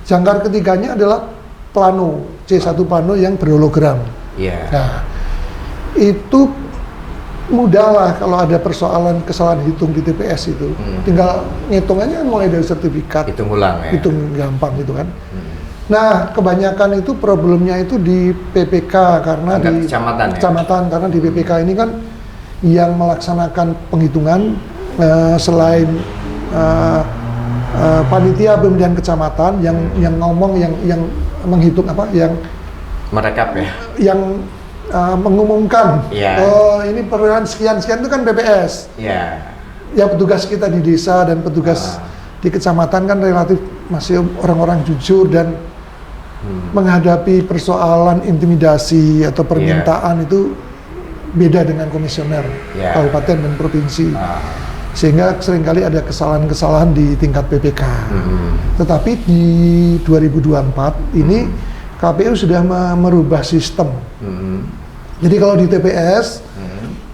Jangkar ketiganya adalah plano, C1 plano yang berhologram. Nah, itu mudah lah kalau ada persoalan kesalahan hitung di TPS itu. Tinggal ngitungannya mulai dari sertifikat. Hitung ulang ya. Hitung gampang gitu kan. Nah, kebanyakan itu problemnya itu di PPK karena di kecamatan, karena di PPK ini kan yang melaksanakan penghitungan selain panitia pemilihan kecamatan yang ngomong yang menghitung yang merekap ya. Yang mengumumkan, oh ini perolehan sekian itu kan PPS. Ya petugas kita di desa dan petugas di kecamatan kan relatif masih orang-orang jujur dan menghadapi persoalan intimidasi atau permintaan itu beda dengan komisioner kabupaten dan provinsi. Sehingga seringkali ada kesalahan-kesalahan di tingkat PPK. Tetapi di 2024 ini KPU sudah merubah sistem. Jadi kalau di TPS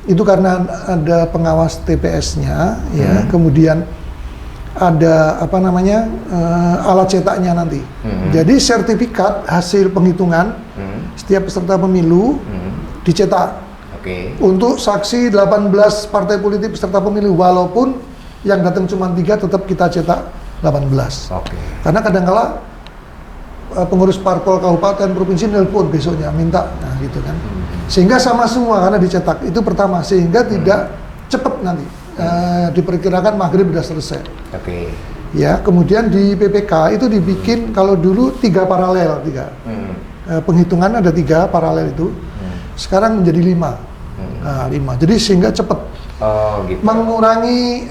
itu karena ada pengawas TPS-nya, ya, kemudian ada alat cetaknya nanti. Jadi sertifikat hasil penghitungan setiap peserta pemilu dicetak. Untuk saksi 18 partai politik peserta pemilu, walaupun yang datang cuma 3 tetap kita cetak 18. Karena kadang-kala pengurus parpol kabupaten provinsi nelpon besoknya minta, nah gitu kan. Sehingga sama semua karena dicetak itu pertama, sehingga tidak cepat nanti. Diperkirakan maghrib sudah selesai. Ya, kemudian di PPK itu dibikin kalau dulu 3 paralel, penghitungan ada 3 paralel itu, sekarang menjadi 5. Nah, 5. Jadi sehingga cepat mengurangi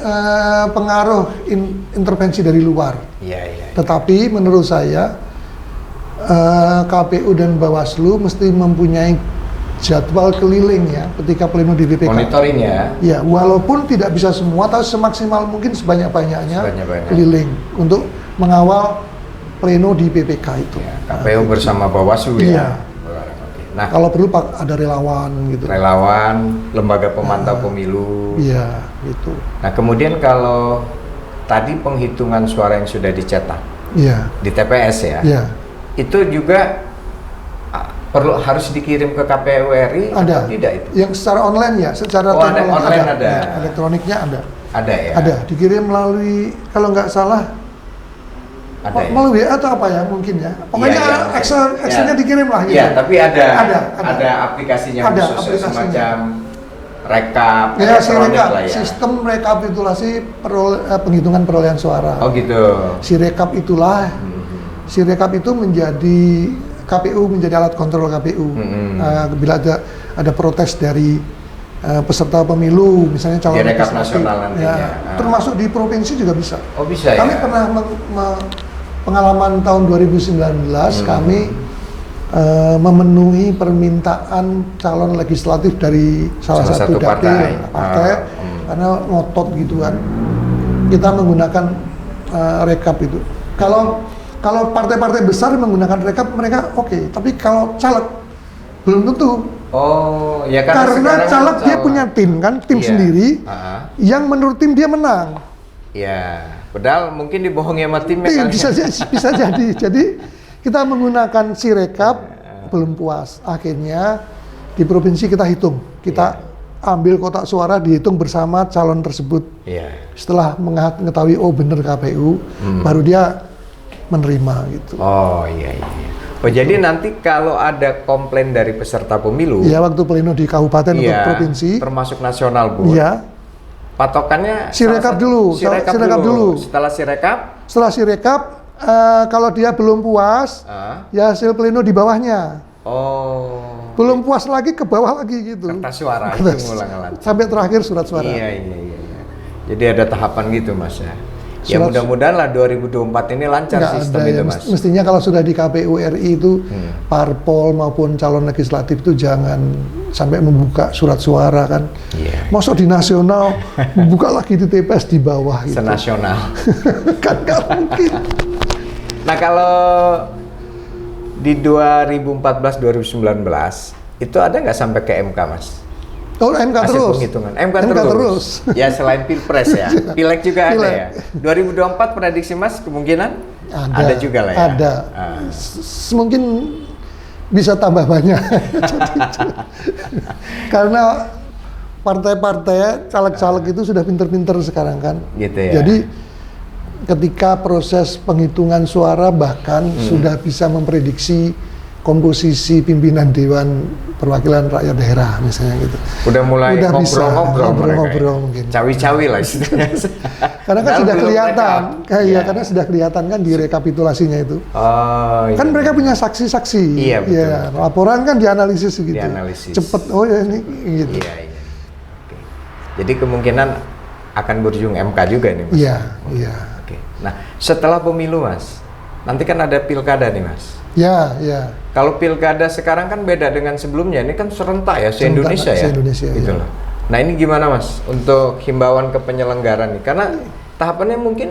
pengaruh intervensi dari luar. Tetapi menurut saya KPU dan Bawaslu mesti mempunyai jadwal keliling ya ketika pleno di PPK. Monitoring ya. Ya, walaupun tidak bisa semua, tapi semaksimal mungkin sebanyak-banyaknya keliling untuk mengawal pleno di PPK itu. KPU bersama Bawaslu ya. Nah, kalau perlu Pak ada relawan gitu. Relawan, lembaga pemantau pemilu. Iya, gitu. Nah, kemudian kalau tadi penghitungan suara yang sudah dicetak di TPS ya, itu juga harus dikirim ke KPU RI atau tidak itu? Yang secara online ya, secara online ada. Ya, elektroniknya ada. Ada ya? Ada, dikirim melalui, kalau nggak salah, melalui WA atau apa ya mungkin ya. Pokoknya Excel-nya dikirim lah gitu. Iya, tapi ada aplikasinya khusus semacam rekap, ya, si rekap, lah ya. Sistem rekapitulasi penghitungan perolehan suara. Oh gitu. Si rekap itulah, si rekap itu menjadi KPU, menjadi alat kontrol KPU. Bila ada protes dari peserta pemilu, misalnya calon rekap nasional nantinya. Ya, termasuk di provinsi juga bisa. Oh bisa ya? Kami pernah pengalaman tahun 2019 kami memenuhi permintaan calon legislatif dari salah satu partai karena ngotot gitu kan. Kita menggunakan rekap itu. Kalau partai-partai besar menggunakan rekap mereka oke, tapi kalau caleg belum tentu. Oh, ya karena caleg dia punya tim sendiri yang menurut tim dia menang. Ya, padahal mungkin dibohongi sama timnya kali. Bisa jadi. Jadi kita menggunakan si rekap belum puas. Akhirnya di provinsi kita hitung. Kita ambil kotak suara dihitung bersama calon tersebut. Setelah mengetahui oh benar KPU, baru dia menerima gitu. Oh iya. Oh jadi nanti kalau ada komplain dari peserta pemilu, waktu pleno di kabupaten atau provinsi, termasuk nasional Bu. Patokannya si rekap dulu. Setelah si rekap, kalau dia belum puas, ya hasil pleno di bawahnya. Oh. Belum puas lagi ke bawah lagi gitu. Kertas suara itu ngulang-ngulang. Sampai terakhir surat suara. Iya. Jadi ada tahapan gitu Mas ya. Ya mudah-mudahan lah 2024 ini lancar sistem itu Mas. Mestinya kalau sudah di KPU RI itu parpol maupun calon legislatif itu jangan sampai membuka surat suara kan. Masuk di nasional membuka lagi di TPS di bawah gitu. Senasional. Kan nggak mungkin. Nah kalau di 2014-2019 itu ada nggak sampai ke MK Mas? Oh, MK hasil terus. Penghitungan. MK terus. Ya selain Pilpres ya. Pileg juga ada ya. 2024 prediksi Mas kemungkinan ada juga lah ya. Ada. Mungkin bisa tambah banyak. Karena partai-partai caleg-caleg itu sudah pinter-pinter sekarang kan. Gitu ya. Jadi ketika proses penghitungan suara bahkan sudah bisa memprediksi komposisi pimpinan Dewan Perwakilan Rakyat Daerah misalnya gitu. Udah mulai ngobrol-ngobrol mungkin. Cawi-cawi lah istilahnya. Karena kan sudah kelihatan, karena sudah kelihatan kan di rekapitulasinya itu. Oh, kan mereka punya saksi-saksi. Iya betul. Ya, laporan kan dianalisis gitu. Cepet, oh ya ini gitu. Iya. Jadi kemungkinan akan berujung MK juga nih Mas. Iya. Oke. Nah, setelah pemilu Mas, nanti kan ada pilkada nih Mas. Ya. Kalau pilkada sekarang kan beda dengan sebelumnya, ini kan serentak ya, se-Indonesia ya. Se-Indonesia, gitu ya. loh. Nah ini gimana Mas untuk himbauan ke penyelenggara nih? Karena tahapannya mungkin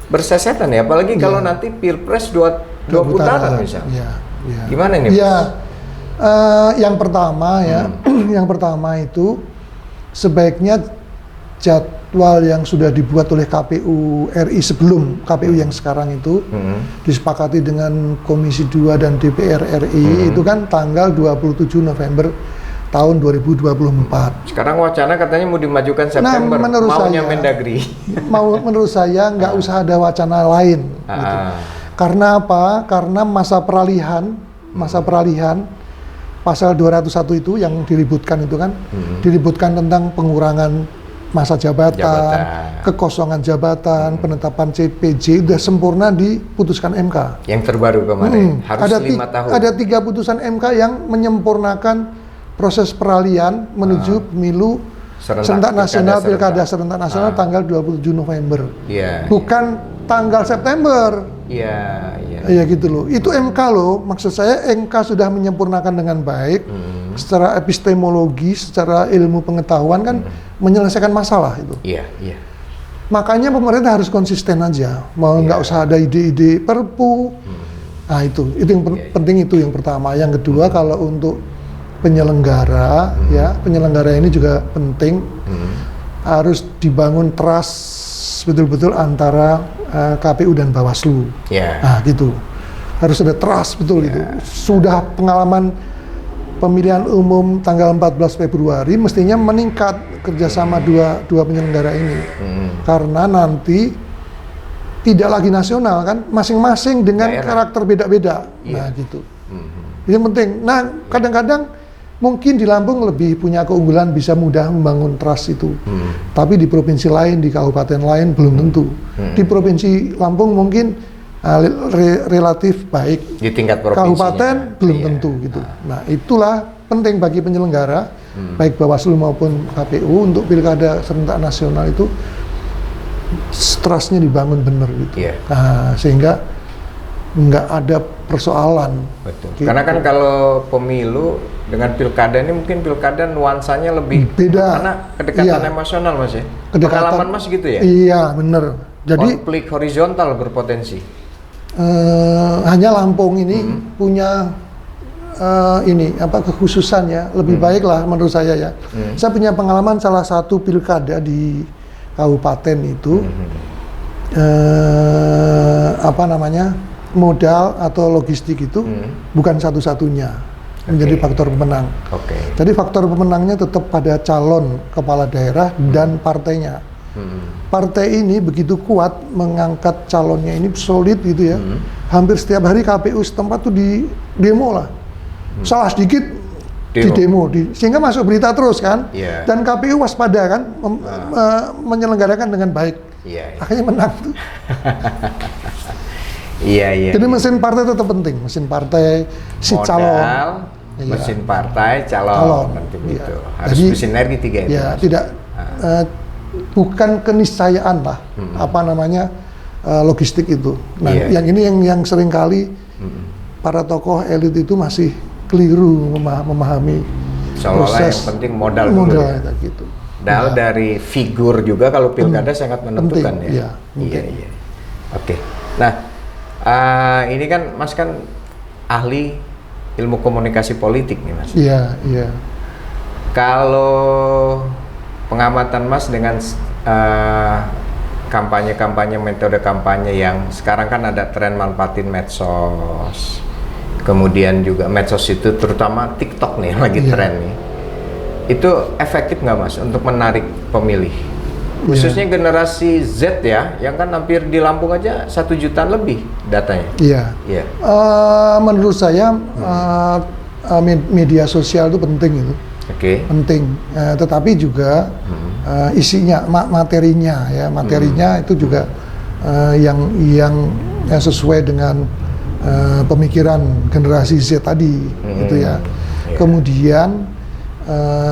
bersesetan ya, apalagi kalau nanti pilpres dua putaran misalnya. Gimana ini? Ya, yang pertama ya, yang pertama itu sebaiknya jadwal yang sudah dibuat oleh KPU RI sebelum KPU yang sekarang itu disepakati dengan Komisi 2 dan DPR RI itu kan tanggal 27 November tahun 2024. Sekarang wacana katanya mau dimajukan September, maunya Mendagri. Menurut saya nggak usah ada wacana lain. Gitu. Karena apa? Karena masa peralihan pasal 201 itu yang diributkan itu kan, diributkan tentang pengurangan masa jabatan, kekosongan jabatan, penetapan CPJ udah sempurna diputuskan MK. Yang terbaru kemarin harus ada 5 tahun. Ada 3 putusan MK yang menyempurnakan proses peralihan menuju pemilu serentak nasional, pilkada serentak nasional tanggal 27 November. Bukan tanggal September. Iya gitu loh. Itu MK loh. Maksud saya MK sudah menyempurnakan dengan baik secara epistemologi, secara ilmu pengetahuan kan menyelesaikan masalah itu. Makanya pemerintah harus konsisten aja. Mau nggak usah ada ide-ide perpu. Nah itu yang penting, itu yang pertama. Yang kedua kalau untuk penyelenggara ya, penyelenggara ini juga penting, harus dibangun trust betul-betul antara KPU dan Bawaslu. Nah gitu, harus ada trust betul itu. Sudah pengalaman pemilihan umum tanggal 14 Februari mestinya meningkat kerjasama dua penyelenggara ini, karena nanti tidak lagi nasional kan, masing-masing dengan karakter beda-beda. Nah gitu, itu penting. Nah kadang-kadang mungkin di Lampung lebih punya keunggulan, bisa mudah membangun trust itu. Tapi di provinsi lain, di kabupaten lain belum tentu. Di provinsi Lampung mungkin relatif baik. Di tingkat provinsinya. Kabupaten belum tentu gitu. Nah itulah penting bagi penyelenggara, baik Bawaslu maupun KPU untuk pilkada serentak nasional itu trustnya dibangun benar gitu. Nah, sehingga nggak ada persoalan. Betul. Gitu. Karena kan kalau pemilu dengan pilkada ini mungkin pilkada nuansanya lebih beda. Karena kedekatan emosional Mas ya. Pengalaman Mas gitu ya? Iya benar. Jadi konflik horizontal berpotensi. Hanya Lampung ini punya kekhususan ya, lebih baik lah menurut saya ya. Saya punya pengalaman salah satu pilkada di kabupaten itu modal atau logistik itu bukan satu-satunya menjadi faktor pemenang. Jadi faktor pemenangnya tetap pada calon kepala daerah dan partainya. Partai ini begitu kuat mengangkat calonnya ini solid gitu ya. Hampir setiap hari KPU setempat tuh di demo lah. Salah sedikit di demo, sehingga masuk berita terus kan. Dan KPU waspada kan, menyelenggarakan dengan baik. Akhirnya menang tuh. Jadi mesin partai tetap penting, mesin partai, si modal, calon, mesin partai, calon. Gitu. Harus jadi, bersinergi tiga itu. Tidak, bukan keniscayaan lah, logistik itu. Nah, yang ini yang sering kali para tokoh elit itu masih keliru memahami proses. Yang penting modal dulu. Gitu. Dari figur juga kalau pilkada sangat menentukan penting, ya. Iya. Oke. Nah, ini kan Mas kan ahli ilmu komunikasi politik nih Mas. Iya. Kalau pengamatan Mas dengan kampanye-kampanye, metode kampanye yang sekarang kan ada tren manfaatin medsos, kemudian juga medsos itu terutama TikTok nih lagi tren nih, itu efektif nggak Mas untuk menarik pemilih? Khususnya generasi Z ya, yang kan hampir di Lampung aja 1 jutaan lebih datanya. Iya. Menurut saya media sosial itu penting itu. Penting. Tetapi juga isinya, materinya itu juga yang sesuai dengan pemikiran generasi Z tadi, gitu ya. Kemudian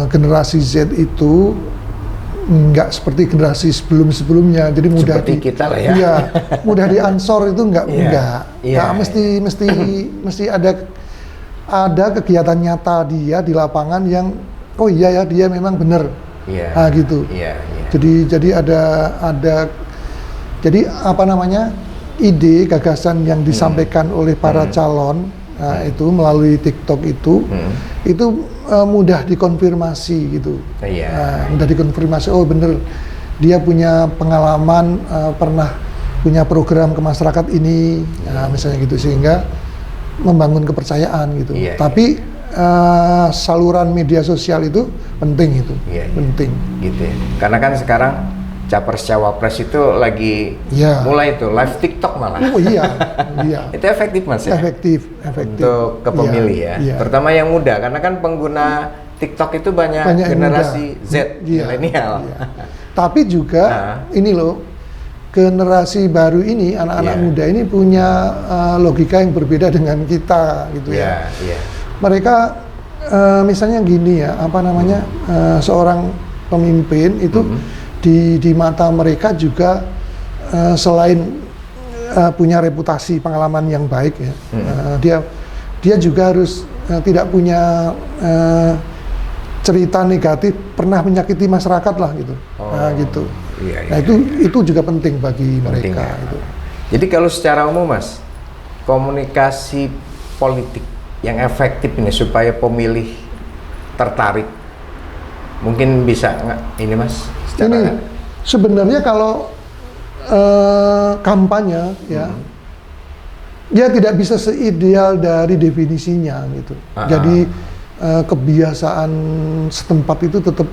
generasi Z itu nggak seperti generasi sebelumnya, jadi mudah seperti kita lah ya. Iya, mudah diansor itu nggak. Mesti ada kegiatan nyata dia di lapangan yang oh iya ya dia memang benar. Iya. Gitu. Iya. Jadi ada jadi apa namanya ide gagasan yang disampaikan oleh para calon itu melalui TikTok itu mudah dikonfirmasi gitu. Mudah dikonfirmasi, oh bener dia punya pengalaman pernah punya program ke masyarakat ini, misalnya gitu, sehingga membangun kepercayaan gitu. Tapi saluran media sosial itu penting itu, penting. Gitu ya. Karena kan sekarang capres cawapres itu lagi mulai itu live TikTok malah. Oh iya. Itu efektif Mas ya? Efektif. Untuk ke pemilih terutama yang muda, karena kan pengguna TikTok itu banyak generasi Z, milenial. Tapi juga ini loh, generasi baru ini, anak-anak muda ini punya logika yang berbeda dengan kita gitu ya. Mereka misalnya gini ya, apa namanya, seorang pemimpin itu di mata mereka juga selain punya reputasi pengalaman yang baik ya, dia juga harus tidak punya cerita negatif pernah menyakiti masyarakat lah gitu. Gitu. Nah itu juga penting bagi mereka. Gitu. Jadi kalau secara umum Mas, komunikasi politik yang efektif ini supaya pemilih tertarik, mungkin bisa nggak ini Mas? Ini sebenarnya kalau kampanye ya, dia tidak bisa seideal dari definisinya gitu. Jadi kebiasaan setempat itu tetap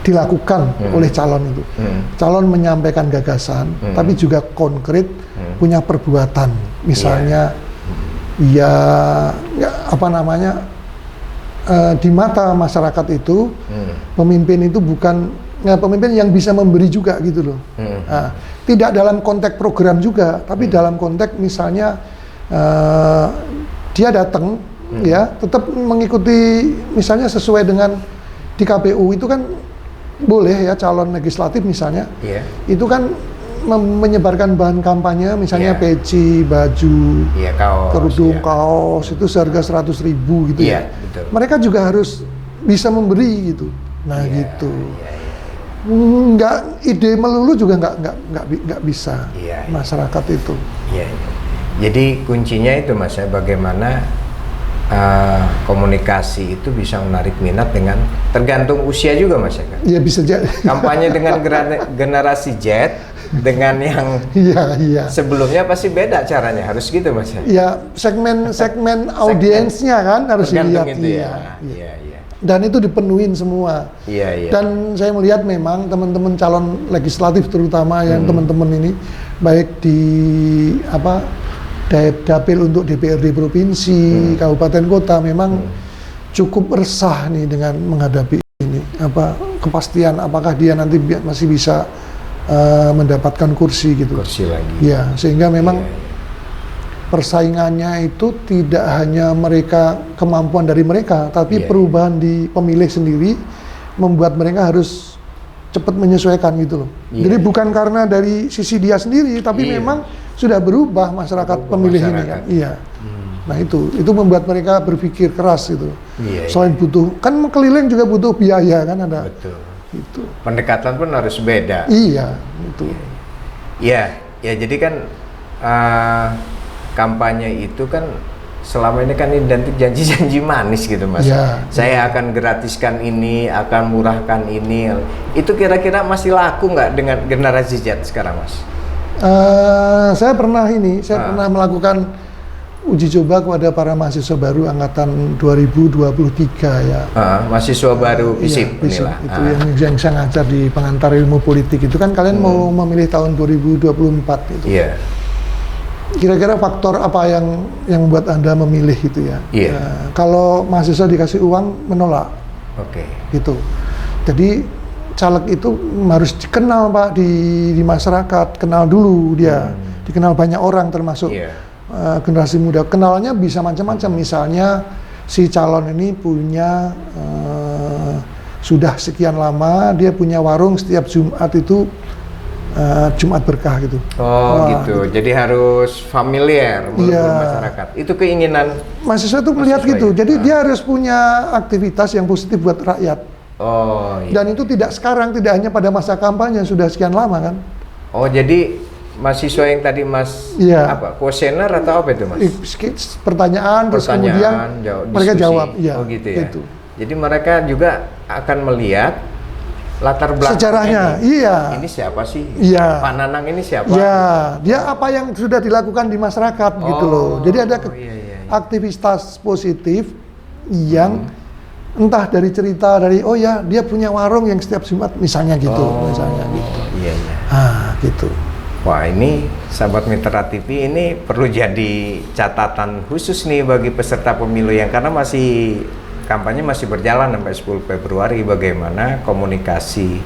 dilakukan oleh calon itu. Calon menyampaikan gagasan, tapi juga konkret, punya perbuatan. Misalnya, ya apa namanya, di mata masyarakat itu, pemimpin itu bukan pemimpin yang bisa memberi juga gitu loh. Tidak dalam konteks program juga, tapi dalam konteks misalnya dia datang ya, tetap mengikuti misalnya sesuai dengan di KPU itu kan boleh ya, calon legislatif misalnya, itu kan menyebarkan bahan kampanye misalnya peci, baju, kaos, kerudung, kaos itu seharga 100.000 gitu ya. Betul. Mereka juga harus bisa memberi gitu. Nah gitu. Nggak ide melulu juga nggak bisa masyarakat itu. Jadi kuncinya itu Mas ya, bagaimana komunikasi itu bisa menarik minat dengan tergantung usia juga Mas ya kan? Iya bisa jadi. Kampanye dengan generasi Z dengan yang sebelumnya pasti beda caranya, harus gitu Mas ya? Ya segmen audiensnya kan harus dilihat. Dan itu dipenuhin semua. Dan saya melihat memang teman-teman calon legislatif terutama yang teman-teman ini baik di dapil untuk DPRD provinsi, kabupaten kota memang cukup resah nih dengan menghadapi ini, kepastian apakah dia nanti masih bisa mendapatkan kursi gitu. Kursi lagi. Ya, sehingga memang persaingannya itu tidak hanya kemampuan dari mereka, tapi perubahan di pemilih sendiri membuat mereka harus cepat menyesuaikan gitu loh. Jadi bukan karena dari sisi dia sendiri, tapi memang sudah berubah masyarakat pemilih ini kan. Nah itu membuat mereka berpikir keras gitu. Selain butuh, kan keliling juga butuh biaya kan ada. Betul. Itu. Pendekatan pun harus beda. Iya, itu. Ya jadi kan kampanye itu kan selama ini kan identik janji-janji manis gitu Mas. Saya akan gratiskan ini, akan murahkan ini. Itu kira-kira masih laku nggak dengan generasi Z sekarang Mas? Saya pernah melakukan uji coba kepada para mahasiswa baru angkatan 2023 ya. Mahasiswa baru FISIP inilah. Itu yang saya ngajar di pengantar ilmu politik itu kan kalian mau memilih tahun 2024 itu. Kira-kira faktor apa yang membuat Anda memilih itu ya? Kalau mahasiswa dikasih uang menolak. Gitu. Jadi caleg itu harus dikenal Pak di masyarakat, kenal dulu dia, dikenal banyak orang termasuk generasi muda. Kenalnya bisa macam-macam, misalnya si calon ini punya sudah sekian lama dia punya warung, setiap Jumat itu Jumat Berkah gitu. Oh gitu. Jadi harus familiar menurut masyarakat. Itu keinginan mahasiswa itu melihat gitu. Jadi dia harus punya aktivitas yang positif buat rakyat. Oh iya. Dan itu tidak sekarang, tidak hanya pada masa kampanye, sudah sekian lama kan. Oh jadi mahasiswa yang tadi Mas apa kuesioner atau apa itu Mas? Pertanyaan terus kemudian mereka jawab. Oh gitu ya. Gitu. Jadi mereka juga akan melihat latar belakang sejarahnya. Ini siapa sih? Pak Nanang ini siapa? Dia apa yang sudah dilakukan di masyarakat gitu loh. Jadi ada aktivitas positif yang entah dari cerita dari dia punya warung yang setiap Jumat misalnya gitu, gitu. Wah, ini sahabat Mitra TV ini perlu jadi catatan khusus nih bagi peserta pemilu yang karena kampanye masih berjalan sampai 10 Februari, bagaimana komunikasi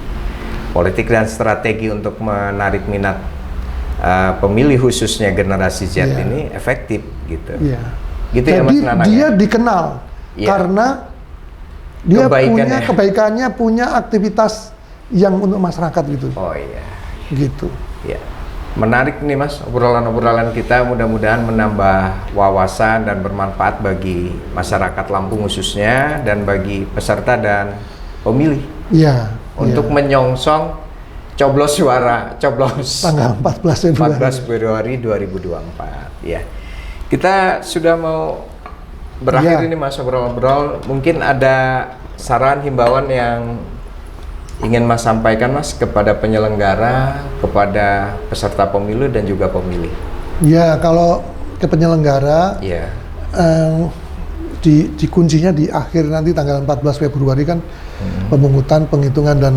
politik dan strategi untuk menarik minat pemilih khususnya generasi Z ini efektif gitu. Gitu. Jadi ya Mas Nanang. Dia dikenal karena dia punya kebaikannya, punya aktivitas yang untuk masyarakat gitu. Oh iya. Gitu. Iya. Menarik nih Mas, obrolan-obrolan kita mudah-mudahan menambah wawasan dan bermanfaat bagi masyarakat Lampung khususnya dan bagi peserta dan pemilih. Untuk menyongsong coblos tanggal 14 Februari 2024 ya. Kita sudah mau berakhir ini Mas obrol-obrol. Mungkin ada saran himbauan yang ingin Mas sampaikan Mas kepada penyelenggara, kepada peserta pemilu dan juga pemilih? Ya, kalau ke penyelenggara, di kuncinya di akhir nanti tanggal 14 Februari kan pemungutan, penghitungan dan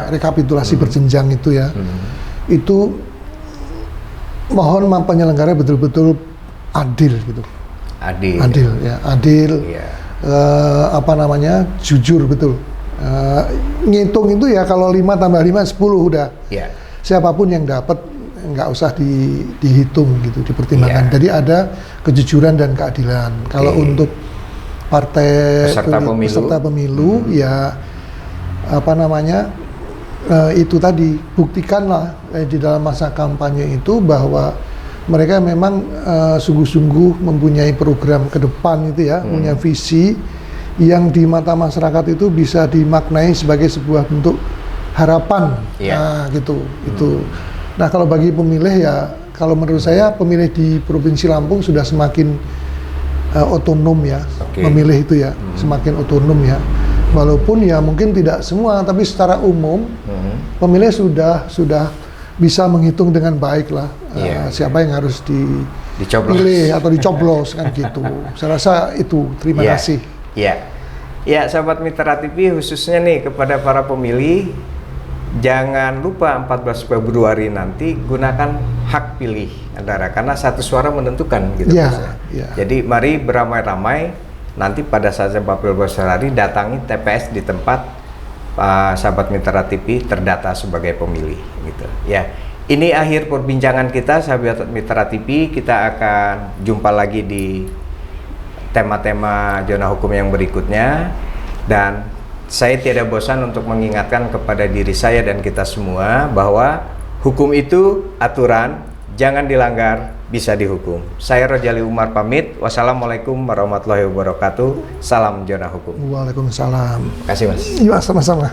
rekapitulasi berjenjang itu ya. Itu mohon penyelenggara betul-betul adil gitu. Adil. Jujur betul. Ngitung itu ya kalau 5 tambah 5 10 udah. Siapapun yang dapat nggak usah dihitung gitu, dipertimbangkan. Jadi ada kejujuran dan keadilan. Kalau untuk partai peserta pemilu itu tadi buktikanlah di dalam masa kampanye itu bahwa mereka memang sungguh-sungguh mempunyai program ke depan itu punya visi yang di mata masyarakat itu bisa dimaknai sebagai sebuah bentuk harapan. Gitu. Nah, kalau bagi pemilih kalau menurut saya pemilih di Provinsi Lampung sudah semakin otonom memilih itu semakin otonom Walaupun mungkin tidak semua, tapi secara umum pemilih sudah bisa menghitung dengan baik lah siapa yang harus dipilih atau dicoblos kan gitu. Saya rasa itu. Terima kasih. Ya, sahabat Mitra TV khususnya nih kepada para pemilih, jangan lupa 14 Februari nanti gunakan hak pilih Anda karena satu suara menentukan gitu. Jadi mari beramai-ramai nanti pada saat 14 Februari datangi TPS di tempat sahabat Mitra TV terdata sebagai pemilih gitu. Ya. Ini akhir perbincangan kita sahabat Mitra TV. Kita akan jumpa lagi di tema-tema zona hukum yang berikutnya, dan saya tidak bosan untuk mengingatkan kepada diri saya dan kita semua bahwa hukum itu aturan, jangan dilanggar, bisa dihukum. Saya Rojali Umar pamit. Wassalamualaikum warahmatullahi wabarakatuh. Salam zona hukum. Waalaikumsalam. Terima kasih Mas. Iya, sama-sama.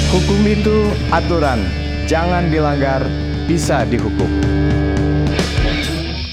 Hukum itu aturan, jangan dilanggar, bisa dihukum.